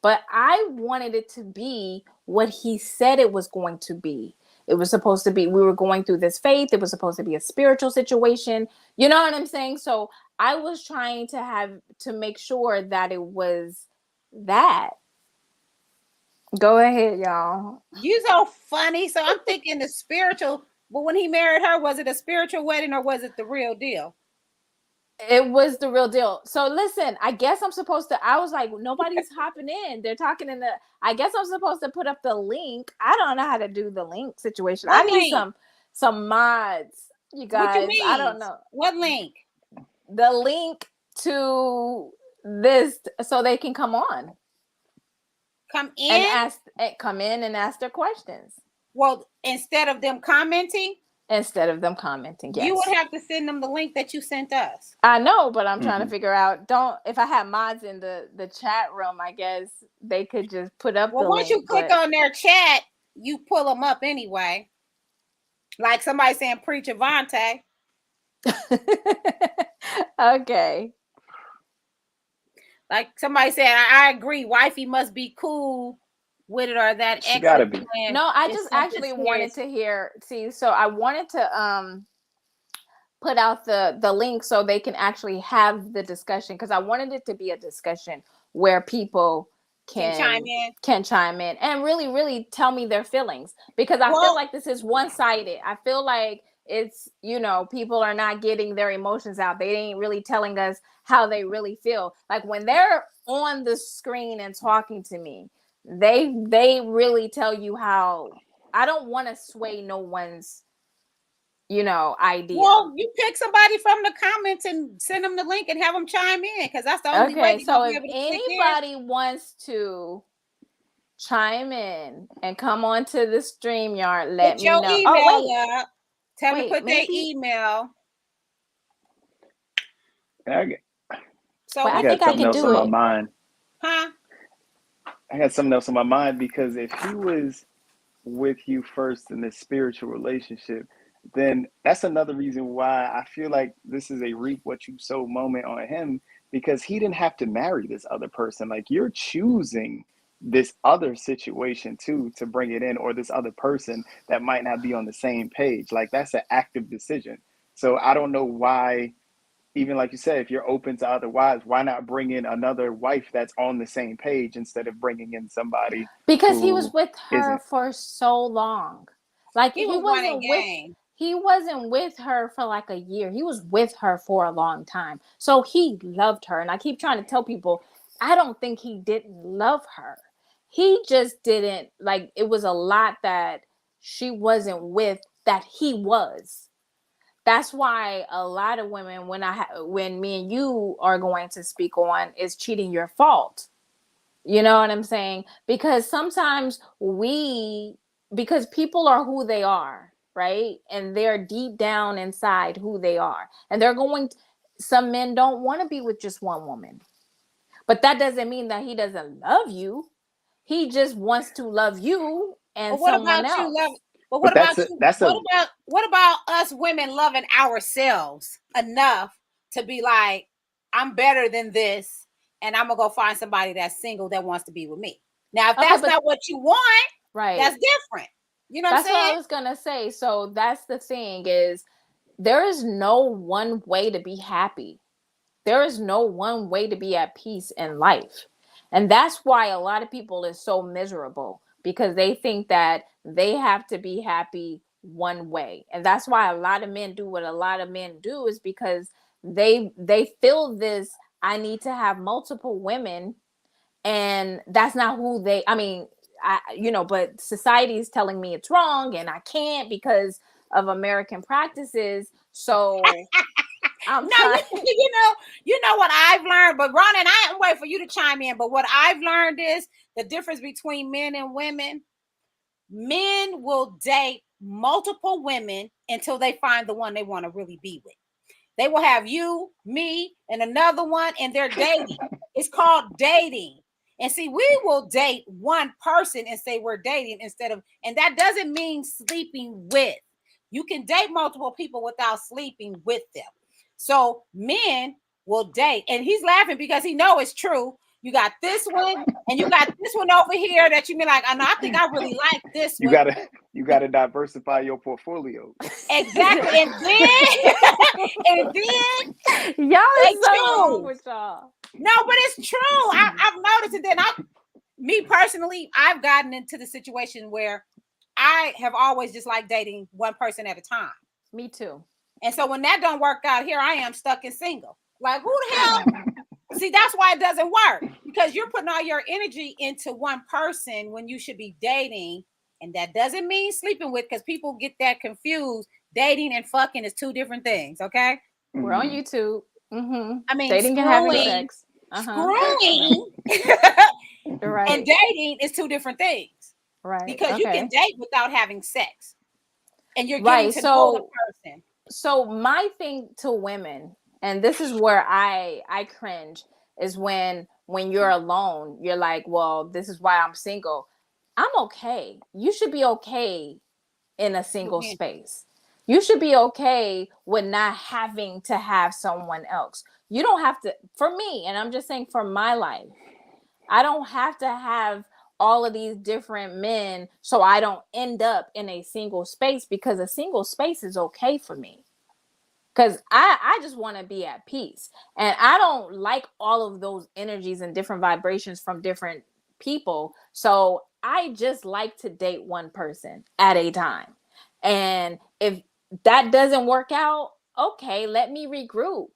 S1: But I wanted it to be what he said it was going to be. It was supposed to be, we were going through this faith. It was supposed to be a spiritual situation. You know what I'm saying? So I was trying to make sure that it was that. Go ahead, y'all.
S2: You so funny. So I'm thinking the spiritual, but when he married her, was it a spiritual wedding or was it the real deal?
S1: It was the real deal. So listen, I guess I'm supposed to, I was like, nobody's hopping in. They're talking in the, I guess I'm supposed to put up the link. I don't know how to do the link situation. I need some mods, you guys. What you mean? I don't know.
S2: What link?
S1: The link to this so they can come on.
S2: Come in?
S1: Come in and ask their questions.
S2: Well, instead of them commenting?
S1: Instead of them commenting, yes.
S2: You would have to send them the link that you sent us.
S1: I know, but I'm trying to figure out. If I had mods in the chat room, I guess they could just put up the link.
S2: Well, once you click on their chat, you pull them up anyway. Like somebody saying, preach Avonte.
S1: Okay.
S2: Like somebody said, I agree. Wifey must be cool with it, or that
S3: she gotta be.
S1: No, I just actually wanted to hear. So I wanted to put out the link so they can actually have the discussion, because I wanted it to be a discussion where people can chime in and really tell me their feelings, because I feel like this is one-sided. I feel like it's, people are not getting their emotions out. They ain't really telling us how they really feel. Like when they're on the screen and talking to me, they really tell you how. I don't want to sway no one's idea.
S2: Well, you pick somebody from the comments and send them the link and have them chime in, because that's the only way.
S1: So if anybody wants to chime in and come onto the StreamYard, let me know.
S2: Email tell me put their email.
S3: So I think I can do it.
S2: Huh?
S3: I had something else on my mind, because if he was with you first in this spiritual relationship, then that's another reason why I feel like this is a reap what you sow moment on him, because he didn't have to marry this other person. Like, you're choosing this other situation too to bring it in, or this other person that might not be on the same page. Like, that's an active decision. So I don't know why, even like you said, if you're open to other wives, why not bring in another wife that's on the same page instead of bringing in somebody?
S1: Because he was with her for so long. Like he wasn't with her for like a year. He was with her for a long time. So he loved her. And I keep trying to tell people, I don't think he didn't love her. he just didn't like, it was a lot that she wasn't with that he was. That's why a lot of women, when me and you are going to speak on is cheating your fault. You know what I'm saying? Because sometimes because people are who they are, right? And they're deep down inside who they are. And some men don't want to be with just one woman. But that doesn't mean that he doesn't love you. He just wants to love you and
S2: But what
S1: someone
S2: about you
S1: else.
S2: love? But what about you? What about us women loving ourselves enough to be like, I'm better than this, and I'm gonna go find somebody that's single that wants to be with me. Now, if that's not what you want,
S1: right,
S2: that's different. You know what I'm saying?
S1: That's what I was gonna say. So that's the thing, is there is no one way to be happy. There is no one way to be at peace in life. And that's why a lot of people is so miserable, because they think that they have to be happy one way. And that's why a lot of men do what a lot of men do, is because they feel this, I need to have multiple women, and that's not who they, I mean, but society is telling me it's wrong and I can't because of American practices. So I'm trying.
S2: You know what I've learned, but Ronin, I am waiting for you to chime in. But what I've learned is the difference between men and women. Men will date multiple women until they find the one they want to really be with. They will have you, me, and another one, and they're dating. It's called dating. And see, we will date one person and say we're dating and that doesn't mean sleeping with. You can date multiple people without sleeping with them. So men will date, and he's laughing because he knows it's true. You got this one, and you got this one over here that you be like, I know, I think I really like this one.
S3: You gotta diversify your portfolio.
S2: Exactly. And then
S1: y'all is so wrong with y'all.
S2: No, but it's true. I've noticed it. Then me personally, I've gotten into the situation where I have always just liked dating one person at a time.
S1: Me too.
S2: And so when that don't work out, here I am stuck and single. Like, who the hell? See, that's why it doesn't work, because you're putting all your energy into one person when you should be dating. And that doesn't mean sleeping with, because people get that confused. Dating and fucking is two different things, okay?
S1: We're on YouTube. Mm-hmm.
S2: I mean,
S1: dating and having sex.
S2: Screwing
S1: right.
S2: and dating is two different things.
S1: Right.
S2: Because you can date without having sex. And you're getting to know the person.
S1: So my thing to women, and this is where I cringe, is when you're alone, you're like, well, this is why I'm single. I'm okay. You should be okay in a single space. You should be okay with not having to have someone else. You don't have to, for me, and I'm just saying for my life, I don't have to have all of these different men so I don't end up in a single space, because a single space is okay for me. Because I just want to be at peace. And I don't like all of those energies and different vibrations from different people. So I just like to date one person at a time. And if that doesn't work out, okay, let me regroup.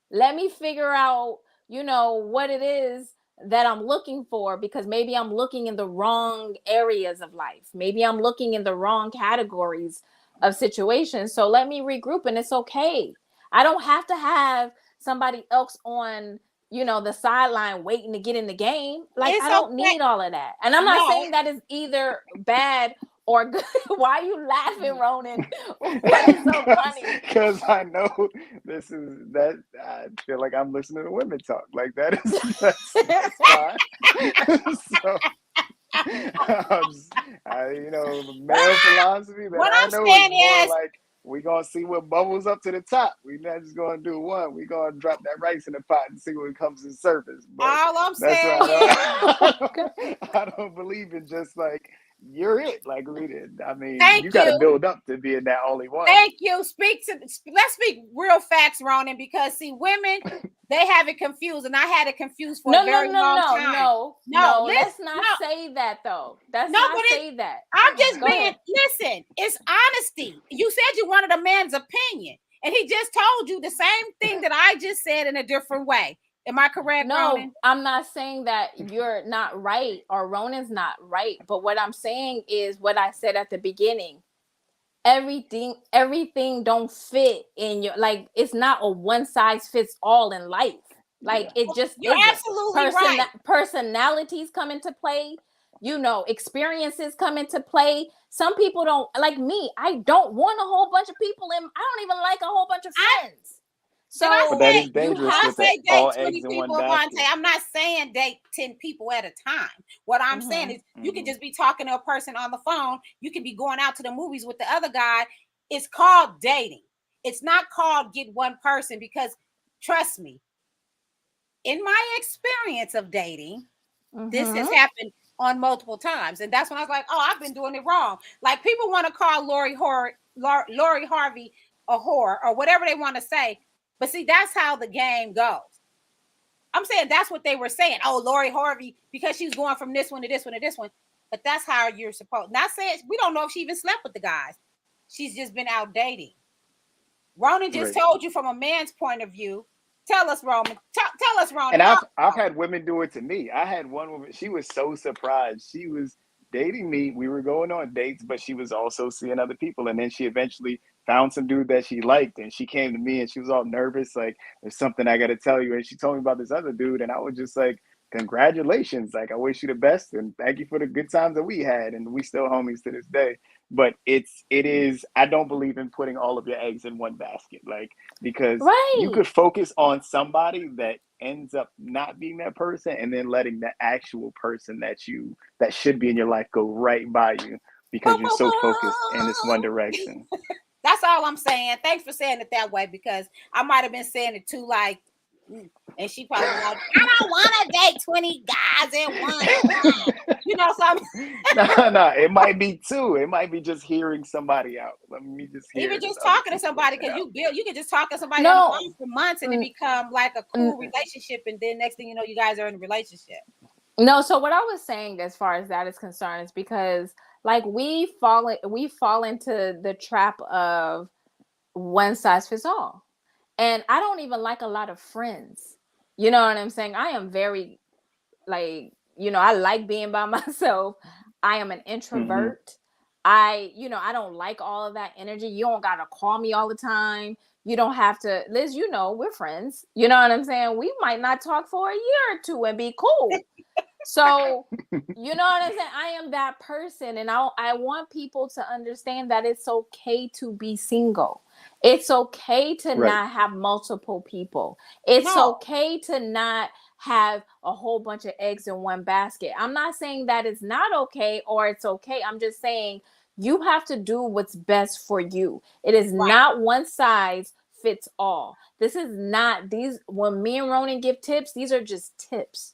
S1: Let me figure out, what it is that I'm looking for, because maybe I'm looking in the wrong areas of life. Maybe I'm looking in the wrong categories of situations. So let me regroup, and it's okay. I don't have to have somebody else on, the sideline waiting to get in the game. Like, I don't need all of that. And I'm not saying that is either bad or good. Why are you laughing, Ronin? What is so funny?
S3: Because I know I feel like I'm listening to women talk. Like that's fine. So, male philosophy that I know is more like, we gonna see what bubbles up to the top. We're not just gonna do one. We're gonna drop that rice in the pot and see what comes in surface. But
S2: all I'm saying
S3: I don't believe in just like, you're it. Like, I mean, you got to build up to being that only one.
S2: Thank you. Let's speak real facts, Ronin, because see, women, they have it confused, and I had it confused for a very long time.
S1: No, let's not say that though. Let's not say that.
S2: I'm just listen, it's honesty. You said you wanted a man's opinion, and he just told you the same thing that I just said in a different way. Am I correct,
S1: No,
S2: Ronin?
S1: I'm not saying that you're not right or Ronan's not right. But what I'm saying is what I said at the beginning. Everything don't fit in your, like, it's not a one size fits all in life. Like, it just
S2: You're
S1: isn't.
S2: absolutely right.
S1: Personalities come into play, experiences come into play. Some people don't, like me, I don't want a whole bunch of people in, I don't even like a whole bunch of friends.
S3: But that is
S1: You
S3: dangerous
S1: have
S3: with
S2: say
S3: the,
S2: date
S3: all
S2: 20
S3: eggs in one
S2: people, Avonte.
S3: basket.
S2: I'm not saying date 10 people at a time. What I'm saying is you can just be talking to a person on the phone. You can be going out to the movies with the other guy. It's called dating. It's not called get one person, because trust me, in my experience of dating, this has happened on multiple times. And that's when I was like, oh, I've been doing it wrong. Like, people want to call Lori Harvey a whore or whatever they want to say. But see, that's how the game goes. I'm saying that's what they were saying. Oh, Lori Harvey, because she's going from this one to this one to this one. But that's how you're supposed. Not saying we don't know if she even slept with the guys. She's just been out dating. Ronin just told you from a man's point of view. Tell us, Roman. Tell us, Ronin.
S3: And I've had women do it to me. I had one woman, she was so surprised. She was dating me. We were going on dates, but she was also seeing other people. And then she eventually found some dude that she liked. And she came to me and she was all nervous, like, there's something I got to tell you. And she told me about this other dude. And I was just like, congratulations. Like, I wish you the best. And thank you for the good times that we had. And we still homies to this day. But it is, I don't believe in putting all of your eggs in one basket. Like, because you could focus on somebody that ends up not being that person, and then letting the actual person that should be in your life go right by you because you're so focused in this one direction.
S2: That's all I'm saying. Thanks for saying it that way, because I might have been saying it too, like, and she probably was like, I don't want to date 20 guys at one. Something.
S3: No, it might be two. It might be just hearing somebody out. Let me just hear.
S2: Even just talking to somebody, because you can just talk to somebody on the phone for months and it become like a cool relationship, and then next thing you know, you guys are in a relationship.
S1: No, so what I was saying as far as that is concerned is because, like, we fall into the trap of one size fits all. And I don't even like a lot of friends. You know what I'm saying? I am very, like, I like being by myself. I am an introvert. I don't like all of that energy. You don't got to call me all the time. You don't have to, Liz, we're friends. You know what I'm saying? We might not talk for a year or two and be cool. So, you know what I'm saying? I am that person. And I want people to understand that it's okay to be single. It's okay to not have multiple people. It's okay to not have a whole bunch of eggs in one basket. I'm not saying that it's not okay or it's okay. I'm just saying you have to do what's best for you. It is not one size fits all. This is not when me and Ronin give tips, these are just tips.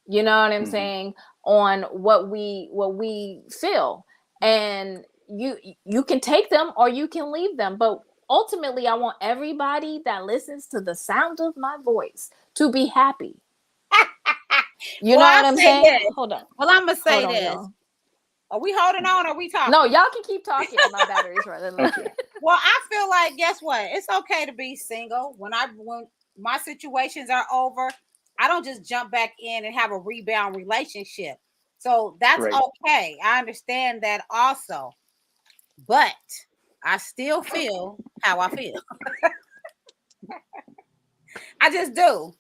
S1: You know what I'm saying? On what we feel. And you can take them or you can leave them. But ultimately, I want everybody that listens to the sound of my voice to be happy. You know what I'm saying?
S2: This.
S1: Hold on.
S2: Well, I'm going to say this.
S1: Y'all.
S2: Are we holding on or are we talking?
S1: No, y'all can keep talking. My battery's running low.
S2: Well, I feel like, guess what? It's okay to be single. When my situations are over, I don't just jump back in and have a rebound relationship. So that's okay. I understand that also. But I still feel how I feel. I just do.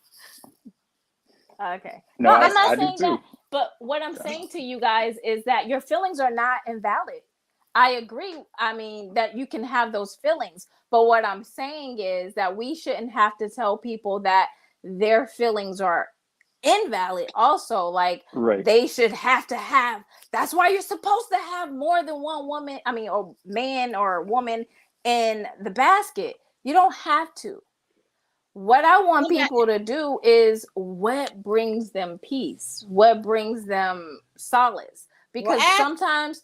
S1: Okay.
S3: No,
S1: I'm not
S3: I
S1: saying
S3: do too.
S1: that. But what I'm saying to you guys is that your feelings are not invalid. I agree. I mean, that you can have those feelings. But what I'm saying is that we shouldn't have to tell people that their feelings are invalid also. Like, they should have to have. That's why you're supposed to have more than one woman, or man or woman in the basket. You don't have to. What I want people to do is what brings them peace, what brings them solace. Because sometimes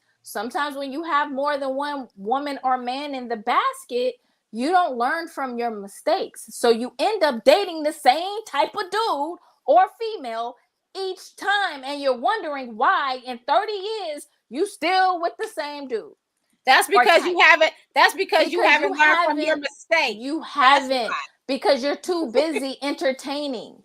S1: when you have more than one woman or man in the basket, you don't learn from your mistakes. So you end up dating the same type of dude or female each time. And you're wondering why in 30 years you still with the same dude.
S2: That's because you haven't learned from your mistakes.
S1: You haven't, because you're too busy entertaining.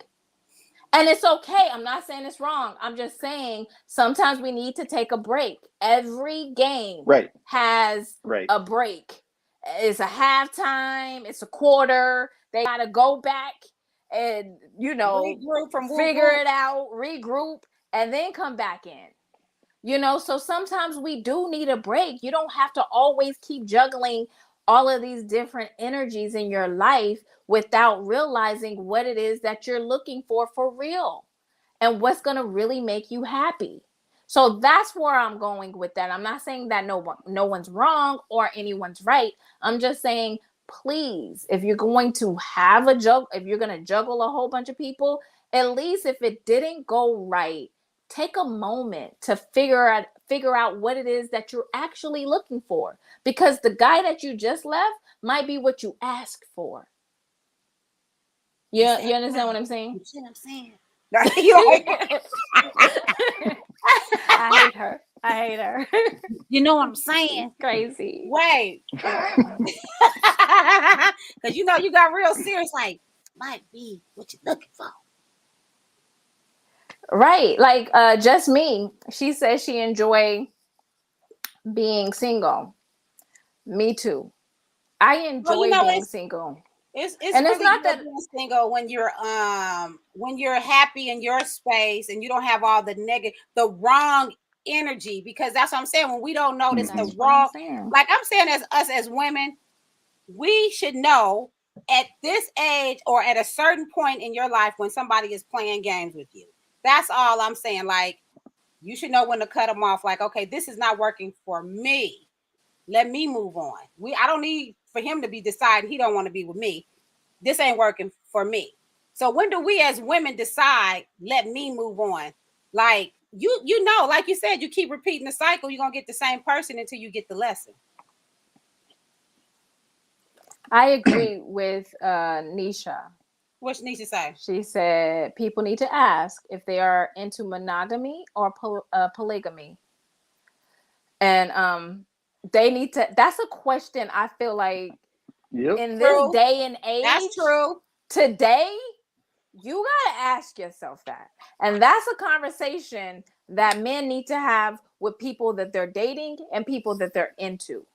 S1: And it's okay. I'm not saying it's wrong. I'm just saying sometimes we need to take a break. Every game has a break. It's a halftime. It's a quarter. They got to go back and, figure it out, regroup, and then come back in. So sometimes we do need a break. You don't have to always keep juggling all of these different energies in your life without realizing what it is that you're looking for real and what's going to really make you happy. So that's where I'm going with that. I'm not saying that no one's wrong or anyone's right. I'm just saying, please, if you're going to have if you're going to juggle a whole bunch of people, at least if it didn't go right, take a moment to figure out what it is that you're actually looking for, because the guy that you just left might be what you asked for. You understand what I'm saying?
S2: You see what I'm saying?
S1: I hate her.
S2: You know what I'm saying?
S1: It's crazy.
S2: Wait. Because you got real serious, like, might be what you're looking for.
S1: Right. Like just me. She says she enjoy being single. Me too. I enjoy being single.
S2: It's really not that being single when you're happy in your space and you don't have all the wrong energy, because that's what I'm saying. When we don't notice the wrong, like I'm saying, as us as women, we should know at this age or at a certain point in your life when somebody is playing games with you. That's all I'm saying. Like, you should know when to cut them off. Like, okay, this is not working for me. Let me move on. I don't need for him to be deciding he don't want to be with me. This ain't working for me. So when do we as women decide, let me move on? Like, you know, like you said, you keep repeating the cycle, you're going to get the same person until you get the lesson.
S1: I agree with Nisha.
S2: What's Nisha say?
S1: She said people need to ask if they are into monogamy or polygamy. And they need to, that's a question I feel like in this day and age.
S2: That's true.
S1: Today, you got to ask yourself that. And that's a conversation that men need to have with people that they're dating and people that they're into.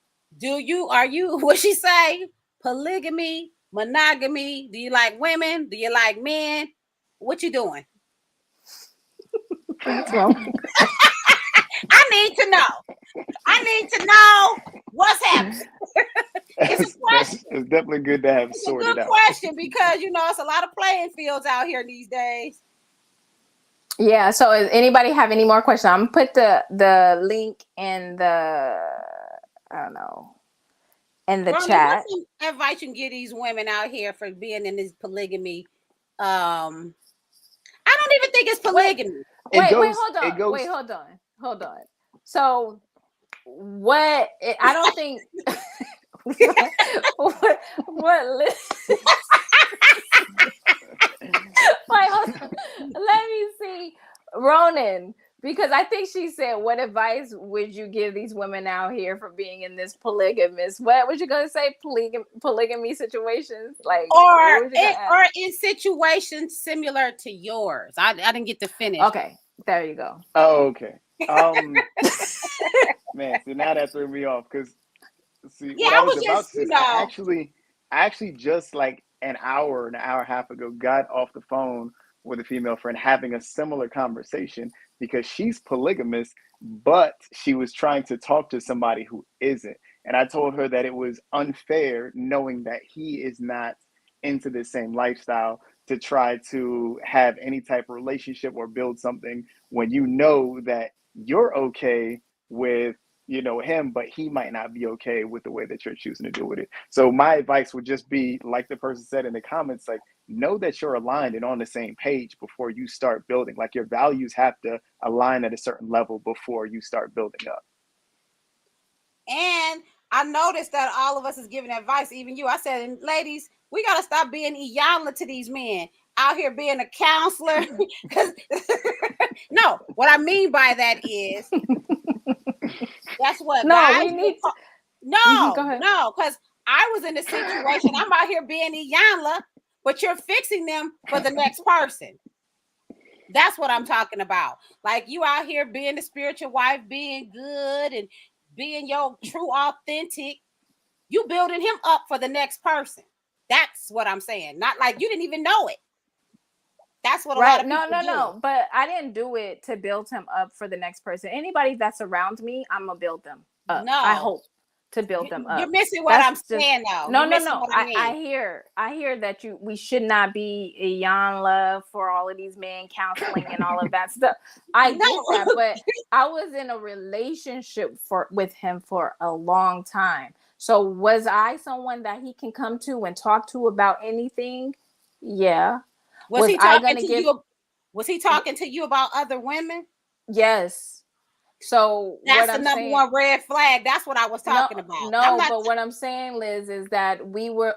S2: Are you, what she say? Polygamy, monogamy? Do you like women? Do you like men? What you doing?
S1: What's wrong?
S2: I need to know what's happening. It's a question.
S3: It's definitely good to have sorted out.
S2: It's a good question because it's a lot of playing fields out here these days.
S1: Yeah. So, does anybody have any more questions? I'm gonna put the link in the chat.
S2: What's some advice you can give these women out here for being in this polygamy? I don't even think it's polygamy.
S1: Hold on. So what? I don't think. what Wait, hold on. Let me see, Ronin, because I think she said, "What advice would you give these women out here for being in this polygamous?" What was you gonna say? Polygamy situations, like,
S2: or in situations similar to yours. I didn't get to finish.
S1: Okay, there you go.
S3: Oh, okay. Man, so now that threw me off because what I was about to say, I actually just like an hour and a half ago got off the phone with a female friend having a similar conversation because she's polygamous, but she was trying to talk to somebody who isn't. And I told her that it was unfair knowing that he is not into the same lifestyle to try to have any type of relationship or build something when you know that you're okay with him, but he might not be okay with the way that you're choosing to deal with it. So my advice would just be, like the person said in the comments, like, know that you're aligned and on the same page before you start building. Like, your values have to align at a certain level before you start building up.
S2: And I noticed that all of us is giving advice, even you. I said, ladies, we got to stop being Iyanla to these men out here being a counselor. No, what I mean by that is that's what guys no, because I was in a situation. I'm out here being Iyanla, but you're fixing them for the next person. That's what I'm talking about. Like you out here being the spiritual wife, being good and being your true authentic. You building him up for the next person. That's what I'm saying. Not like you didn't even know it. That's what a lot of people do.
S1: No. But I didn't do it to build him up for the next person. Anybody that's around me, I'm gonna build them up.
S2: No.
S1: I hope to build them up.
S2: You're missing what I'm saying, though.
S1: No. I hear that we should not be a young love for all of these men counseling and all of that stuff. I get that, but I was in a relationship with him for a long time. So was I someone that he can come to and talk to about anything? Yeah.
S2: Was he talking to you about other women?
S1: Yes. So
S2: that's the number one red flag. That's what I was talking about.
S1: But what I'm saying, Liz, is that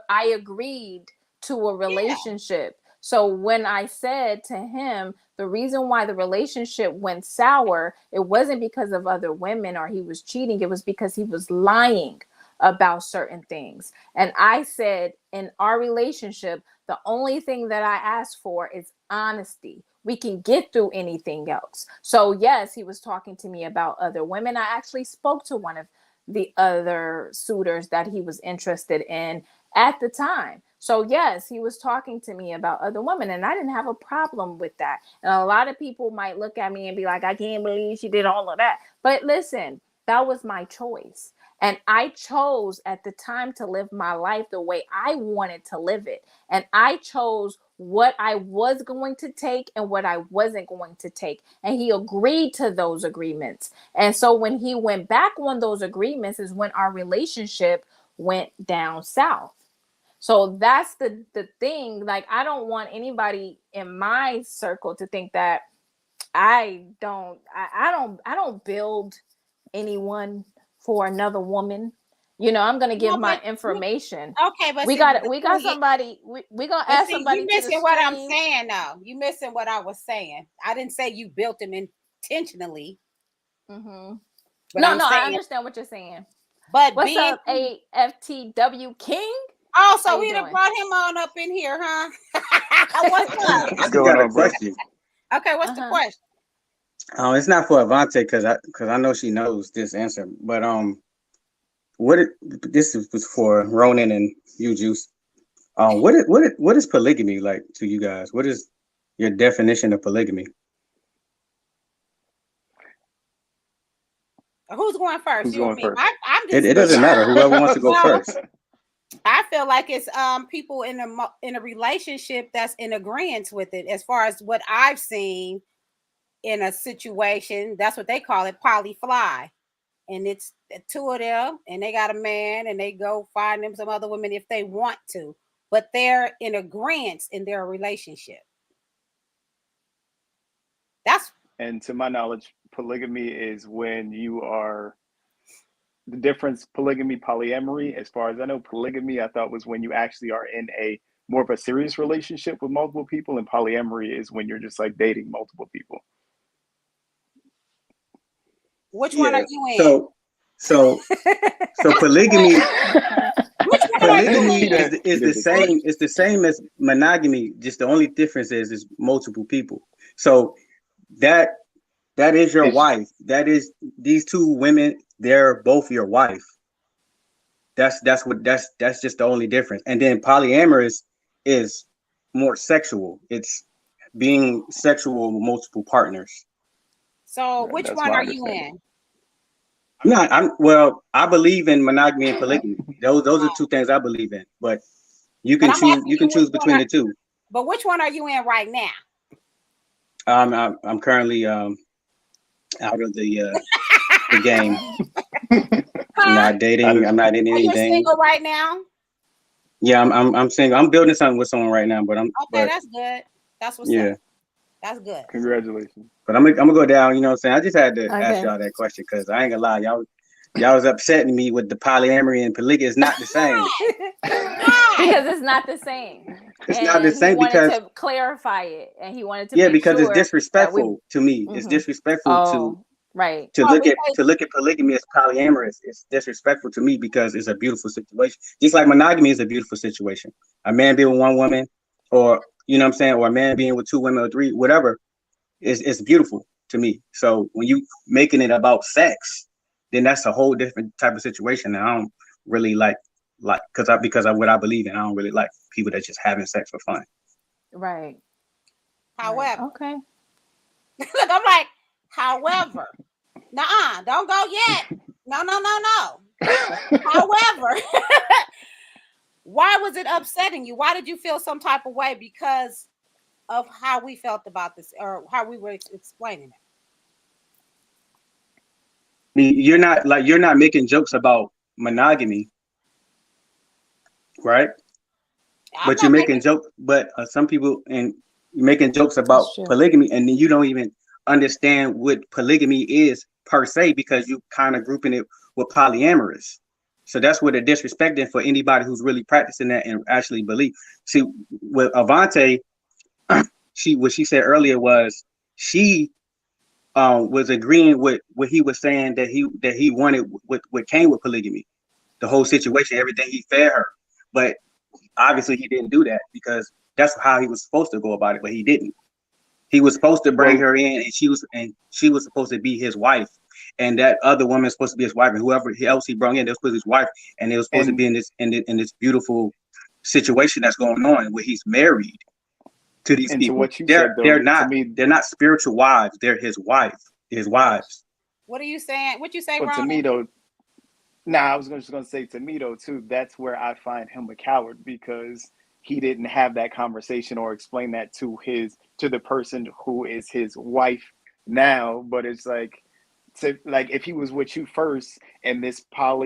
S1: I agreed to a relationship. Yeah. So when I said to him, the reason why the relationship went sour, it wasn't because of other women or he was cheating. It was because he was lying about certain things. And I said, in our relationship, the only thing that I asked for is honesty. We can get through anything else. So yes, he was talking to me about other women. I actually spoke to one of the other suitors that he was interested in at the time. So yes, he was talking to me about other women, and I didn't have a problem with that. And a lot of people might look at me and be like, I can't believe she did all of that. But listen, that was my choice. And I chose at the time to live my life the way I wanted to live it. And I chose what I was going to take and what I wasn't going to take. And he agreed to those agreements. And so when he went back on those agreements is when our relationship went down south. So that's the thing. Like, I don't want anybody in my circle to think that I don't build anyone for another woman. You know, I'm gonna give my information.
S2: Okay, but
S1: we got somebody. We gonna ask somebody.
S2: You missing what I'm saying now. You missing what I was saying. I didn't say you built him intentionally.
S1: Mm-hmm. I understand what you're saying.
S2: But
S1: what's up, AFTW King?
S2: Oh, so we done brought him on up in here, huh? What's up?
S4: I just got a question.
S2: Okay, what's the question?
S4: It's not for Avonte because I know she knows this answer, but this was for Ronin and you, Juice. What is polygamy like to you guys? What is your definition of polygamy?
S2: Who's going first?
S3: Who's going first?
S4: It doesn't matter. Whoever wants to go first.
S2: I feel like it's people in a relationship that's in agreement with it. As far as what I've seen in a situation, that's what they call it, polyfly. And it's two of them, and they got a man, and they go find them some other women if they want to, but they're in agreement in their relationship.
S3: And to my knowledge, polygamy is when you are the difference. Polygamy, polyamory. As far as I know, polygamy I thought was when you actually are in a more of a serious relationship with multiple people, and polyamory is when you're just like dating multiple people.
S2: Which one are you in?
S4: So polygamy. Polygamy is the same. It's the same as monogamy. Just the only difference is multiple people. So that is your wife. That is these two women. They're both your wife. That's just the only difference. And then polyamorous is more sexual. It's being sexual with multiple partners.
S2: So which one are you in?
S4: I believe in monogamy and polygamy. Those are two things I believe in. But you can choose between the two.
S2: But which one are you in right now?
S4: I'm currently out of the game. I'm not dating. I'm not in anything.
S2: Are you single right now?
S4: Yeah, I'm single. I'm building something with someone right now, but
S2: that's good. That's what's up. That's good.
S3: Congratulations.
S4: But I'm gonna go down, you know what I'm saying? I just had to ask y'all that question because I ain't gonna lie, y'all was upsetting me with the polyamory and polygamy. It's not the same.
S1: Because it's not the same.
S4: It's not the same because
S1: to clarify it, and he wanted to
S4: because it's disrespectful to me. It's disrespectful to look at polygamy as polyamorous. It's disrespectful to me because it's a beautiful situation. Just like monogamy is a beautiful situation. A man being with one woman, or you know what I'm saying, or a man being with two women or three, whatever. it's beautiful to me. So when you making it about sex, then that's a whole different type of situation. And I don't really like because of what I believe in. I don't really like people that just having sex for fun.
S1: Right.
S2: However,
S1: okay.
S2: look, I'm like, however, nuh-uh, don't go yet. No. However, why was it upsetting you? Why did you feel some type of way because of how we felt about this or how we were explaining it?
S4: I mean, you're not making jokes about monogamy, right? But you're making jokes. But some people and making jokes about polygamy, and then you don't even understand what polygamy is per se because you kind of grouping it with polyamorous. So that's what a disrespecting for anybody who's really practicing that and actually believe. See, with Avonte, what she said earlier was she was agreeing with what he was saying that he wanted what came with polygamy, the whole situation, everything he fed her. But obviously he didn't do that because that's how he was supposed to go about it, but he didn't. He was supposed to bring her in, and she was supposed to be his wife, and that other woman was supposed to be his wife, and whoever else he brought in, that was supposed to be his wife, and they was supposed to be in this beautiful situation that's going on where he's married to these people.
S3: To what you said, though,
S4: they're not spiritual wives. They're his wives.
S2: What are you saying? What you say,
S3: But
S2: Ronin?
S3: to me, though, I was just going to say to me, though, too, that's where I find him a coward because he didn't have that conversation or explain that to the person who is his wife now. But it's like, if he was with you first and this let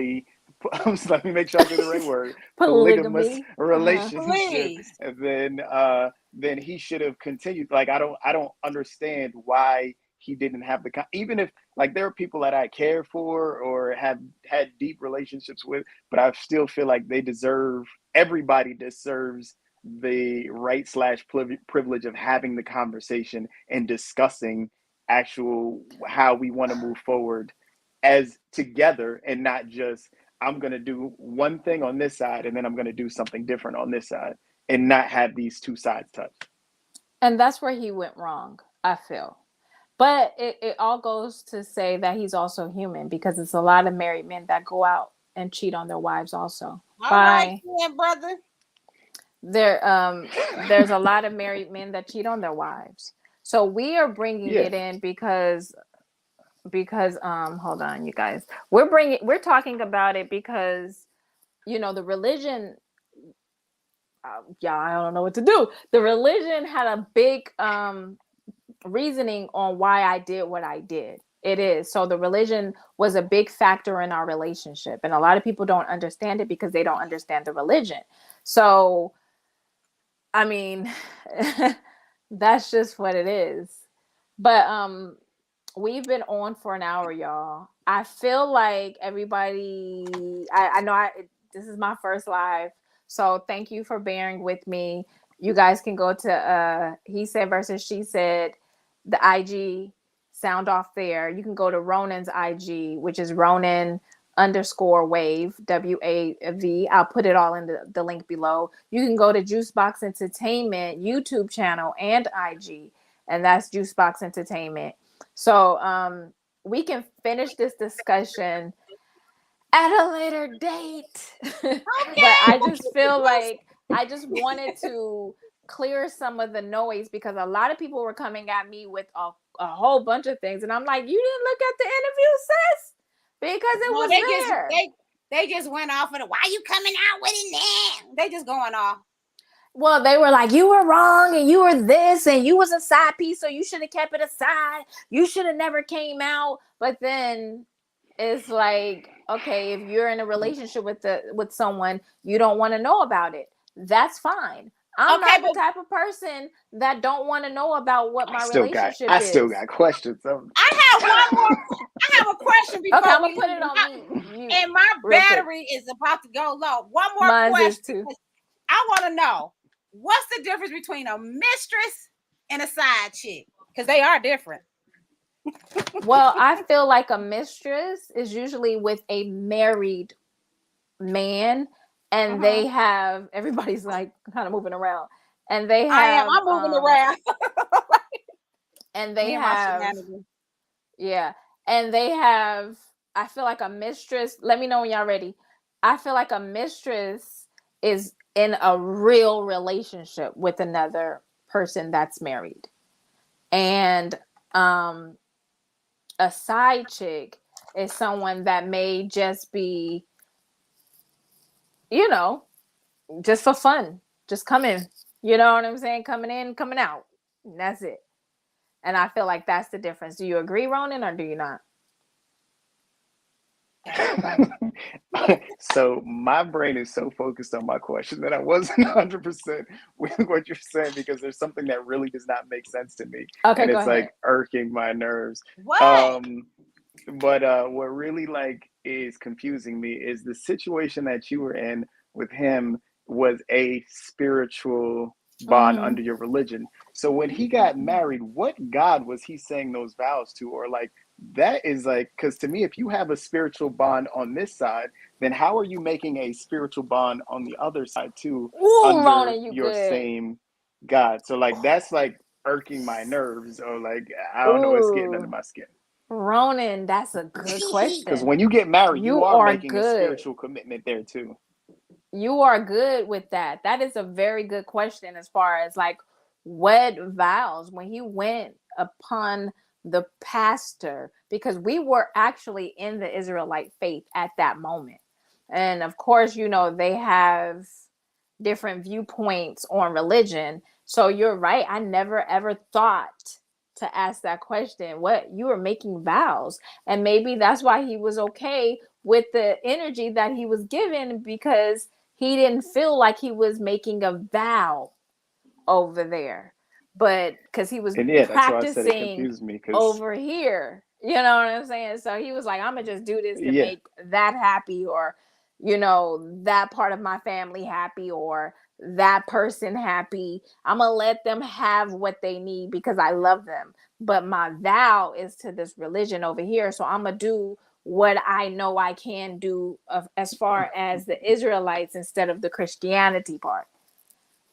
S3: me make sure I say the right word, polygamous relationship, and then he should have continued. Like, I don't understand why he didn't have even if like there are people that I care for or have had deep relationships with, but I still feel like everybody deserves the right / privilege of having the conversation and discussing how we want to move forward as together, and not just I'm going to do one thing on this side and then I'm going to do something different on this side and not have these two sides touch.
S1: And that's where he went wrong, I feel. But it all goes to say that he's also human because it's a lot of married men that go out and cheat on their wives also.
S2: All right, yeah, brother.
S1: There's a lot of married men that cheat on their wives. So we are bringing it in because hold on, you guys. We're talking about it because the religion I don't know what to do. The religion had a big reasoning on why I did what I did. It is. So the religion was a big factor in our relationship. And a lot of people don't understand it because they don't understand the religion. So, I mean, that's just what it is. But we've been on for an hour, y'all. I feel like everybody, I know this is my first live. So thank you for bearing with me. You guys can go to He Said versus She Said, the IG, sound off there. You can go to Ronin's IG, which is Ronin _wave, WAV. I'll put it all in the link below. You can go to JuiceBox Entertainment YouTube channel and IG, and that's JuiceBox Entertainment. So we can finish this discussion at a later date. Okay. But I just feel like I just wanted to clear some of the noise because a lot of people were coming at me with a whole bunch of things. And I'm like, you didn't look at the interview, sis? Because it was there.
S2: They just went off of it. Why are you coming out with it now? They just going off.
S1: Well, they were like, you were wrong and you were this and you was a side piece, so you should have kept it aside. You should have never came out. But then it's like, okay, if you're in a relationship with someone, you don't want to know about it. That's fine. I'm not the type of person that don't want to know about what my relationship is.
S3: I still got questions.
S2: I have one more. I have a question before
S1: I'm gonna put it on mute.
S2: And my battery is about to go low. One more question. I want to know, what's the difference between a mistress and a side chick? Because they are different.
S1: Well, I feel like a mistress is usually with a married man, and they have, everybody's like kind of moving around, and they have
S2: I'm moving around.
S1: and they have, yeah, and they have, I feel like a mistress. Let me know when y'all ready. I feel like a mistress is in a real relationship with another person that's married. And a side chick is someone that may just be, you know, just for fun, just coming, you know what I'm saying? Coming in, coming out. And that's it. And I feel like that's the difference. Do you agree, Ronin, or do you not?
S3: So my brain is so focused on my question that I wasn't 100% with what you're saying, because there's something that really does not make sense to me.
S1: Okay,
S3: and
S1: go
S3: it's
S1: ahead.
S3: like irking my nerves.
S2: What?
S3: But what really like is confusing me is the situation that you were in with him was a spiritual bond under your religion. So when he got married, what God was he saying those vows to? Or like, that is like, because to me, if you have a spiritual bond on this side, then how are you making a spiritual bond on the other side too?
S1: Ooh,
S3: under
S1: Ronin, you
S3: your
S1: good.
S3: same God? So like, that's like irking my nerves, or like, I don't know, it's getting under my skin.
S1: Ronin, that's a good question.
S3: Because when you get married, you are making
S1: good.
S3: a spiritual commitment there too.
S1: You are good with that. That is a very good question as far as like what vows when he went upon the pastor, because we were actually in the Israelite faith at that moment. And of course, you know, they have different viewpoints on religion. So you're right. I never ever thought to ask that question. What, you were making vows, and maybe that's why he was okay with the energy that he was given, because he didn't feel like he was making a vow over there, but because he was
S3: that's why I said it
S1: practicing
S3: confused me.
S1: over here, you know what I'm saying? So he was like, I'm gonna just do this to make that happy, or you know, that part of my family happy, or that person happy. I'm gonna let them have what they need because I love them, but my vow is to this religion over here, so I'm gonna do what I know I can do as far as the Israelites instead of the Christianity part.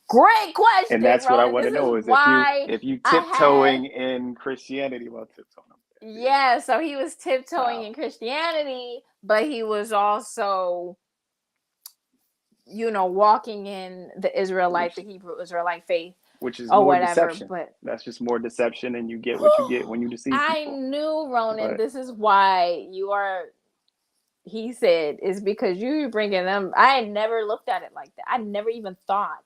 S1: Great question,
S3: and that's
S1: Ronan.
S3: what I want to know is if you tiptoeing in Christianity while tiptoeing.
S1: Yeah, so he was tiptoeing in Christianity, but he was also, you know, walking in the Hebrew Israelite faith,
S3: which is
S1: or
S3: more
S1: whatever.
S3: deception.
S1: But
S3: that's just more deception, and you get what you get when you deceive people.
S1: I knew, Ronan, this is why you are. He said is because you bringing them. I had never looked at it like that. I never even thought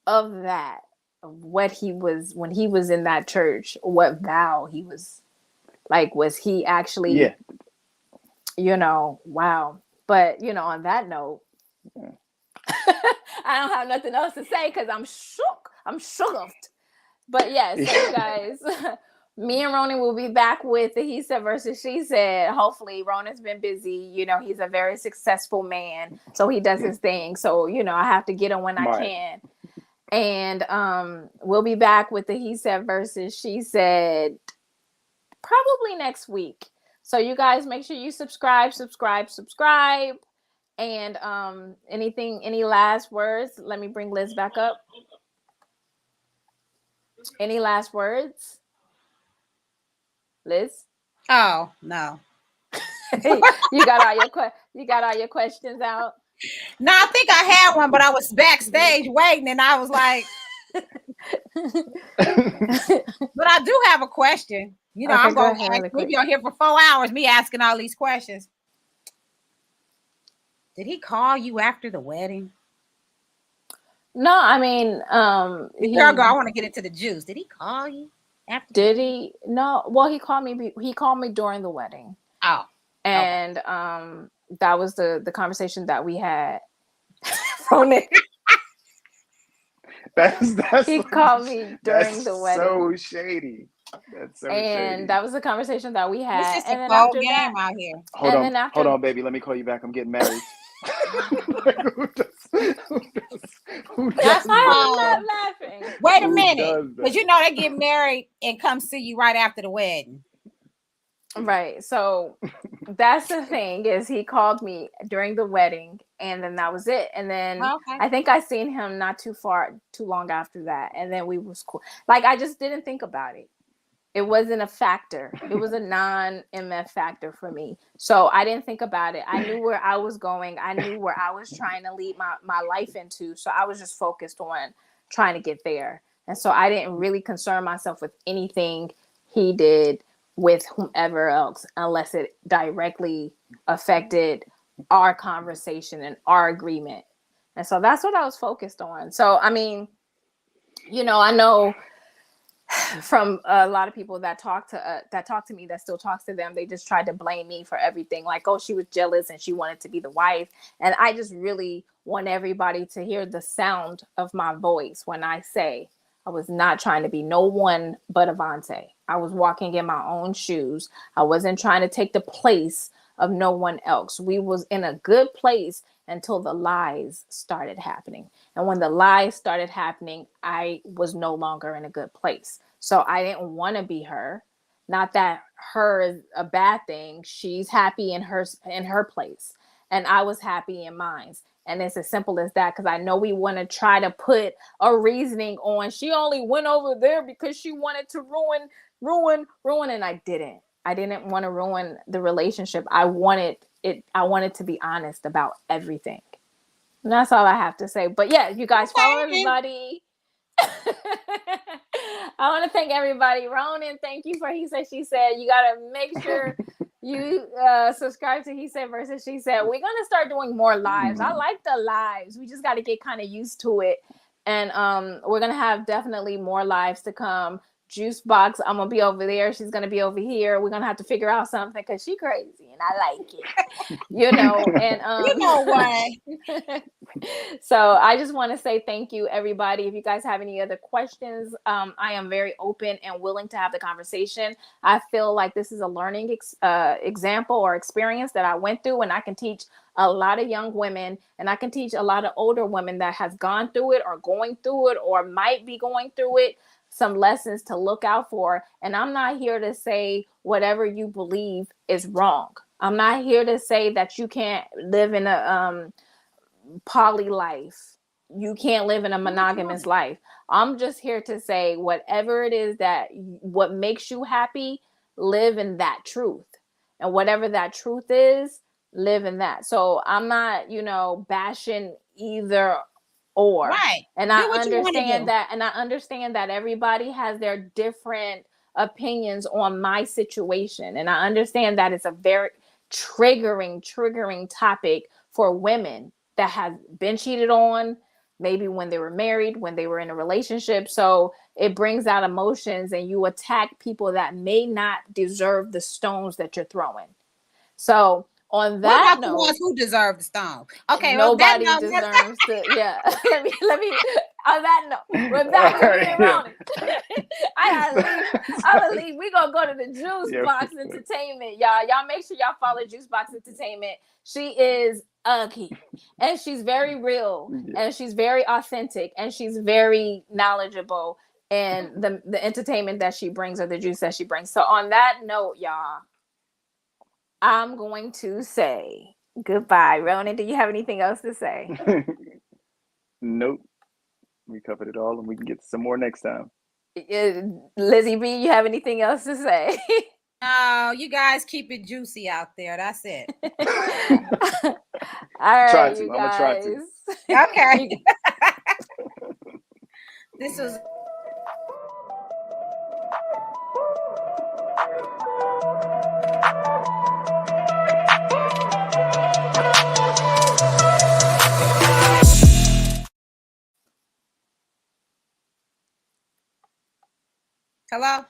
S1: of that. Of what he was when he was in that church. What vow he was like? Was he actually?
S3: Yeah.
S1: You know, wow. But you know, on that note, I don't have nothing else to say because I'm shook. I'm shooked. But yeah, so you guys, me and Ronan will be back with the He Said versus She Said. Hopefully, Ronan's been busy. You know, he's a very successful man, so he does his thing. So you know, I have to get him when I can. And we'll be back with the He Said versus She Said probably next week. So you guys make sure you subscribe. And any last words? Let me bring Liz back up. Any last words? Liz?
S2: Oh, no.
S1: You got all your questions out?
S2: No, I think I had one, but I was backstage waiting, and I was like, but I do have a question. You know, I'm going to ask, we'll be on here for 4 hours, me asking all these questions. Did he call you after the wedding?
S1: No, I mean,
S2: girl, I want to get into the juice. Did he call you after?
S1: Did he? No. Well, he called me. He called me during the wedding.
S2: Oh,
S1: and that was the conversation that we had. Ronan.
S3: That's
S1: he called me during the wedding.
S3: So shady. That's so shady.
S1: That was the conversation that we had.
S2: It's just a cold game out here.
S3: Hold on, baby. Let me call you back. I'm getting married. Who does
S1: That's why I'm not laughing.
S2: Wait a minute, because you know they get married and come see you right after the wedding.
S1: Right. So that's the thing, is he called me during the wedding, and then that was it. And then I think I seen him not too long after that, and then we was cool. Like, I just didn't think about it. It wasn't a factor. It was a non-MF factor for me. So I didn't think about it. I knew where I was going. I knew where I was trying to lead my life into. So I was just focused on trying to get there. And so I didn't really concern myself with anything he did with whomever else, unless it directly affected our conversation and our agreement. And so that's what I was focused on. So, I mean, you know, I know from a lot of people that talk to me, that still talks to them, they just tried to blame me for everything. Like, oh, she was jealous and she wanted to be the wife. And I just really want everybody to hear the sound of my voice when I say I was not trying to be no one but Avonte. I was walking in my own shoes. I wasn't trying to take the place of no one else. We was in a good place until the lies started happening. And when the lies started happening, I was no longer in a good place. So I didn't want to be her. Not that her is a bad thing. She's happy in her place. And I was happy in mine. And it's as simple as that, because I know we want to try to put a reasoning on, she only went over there because she wanted to ruin, and I didn't. I didn't want to ruin the relationship. I wanted to be honest about everything. And that's all I have to say. But yeah, you guys follow everybody. I want to thank everybody. Ronin, thank you for He Said, She Said. You got to make sure you subscribe to He Said versus She Said. We're going to start doing more lives. I like the lives. We just got to get kind of used to it. And we're going to have definitely more lives to come. JuiceBox, I'm going to be over there. She's going to be over here. We're going to have to figure out something because she's crazy and I like it. You know, and
S2: you know why.
S1: So I just want to say thank you, everybody. If you guys have any other questions, I am very open and willing to have the conversation. I feel like this is a learning example or experience that I went through, and I can teach a lot of young women, and I can teach a lot of older women that has gone through it or going through it or might be going through it, some lessons to look out for. And I'm not here to say whatever you believe is wrong. I'm not here to say that you can't live in a poly life. You can't live in a monogamous life. I'm just here to say whatever it is what makes you happy, live in that truth. And whatever that truth is, live in that. So I'm not, bashing either or.
S2: Right.
S1: And I understand that. And I understand that everybody has their different opinions on my situation. And I understand that it's a very triggering topic for women that have been cheated on, maybe when they were married, when they were in a relationship. So it brings out emotions, and you attack people that may not deserve the stones that you're throwing. So on that
S2: what about
S1: note,
S2: the ones who deserve the stone? Okay,
S1: nobody deserves to. Yeah, let me. On that note, we're back to being Ronin. I believe we're gonna go to the JuiceBox Entertainment, y'all. Y'all make sure y'all follow JuiceBox Entertainment. She is ugly, and she's very real, and she's very authentic, and she's very knowledgeable, and the entertainment that she brings, or the juice that she brings. So on that note, y'all, I'm going to say goodbye. Ronin, do you have anything else to say?
S3: Nope. We covered it all, and we can get some more next time.
S1: Lize B, you have anything else to say?
S2: No, you guys keep it juicy out there. That's it.
S1: All right,
S3: I'm gonna try to.
S2: Okay. This was. Hello?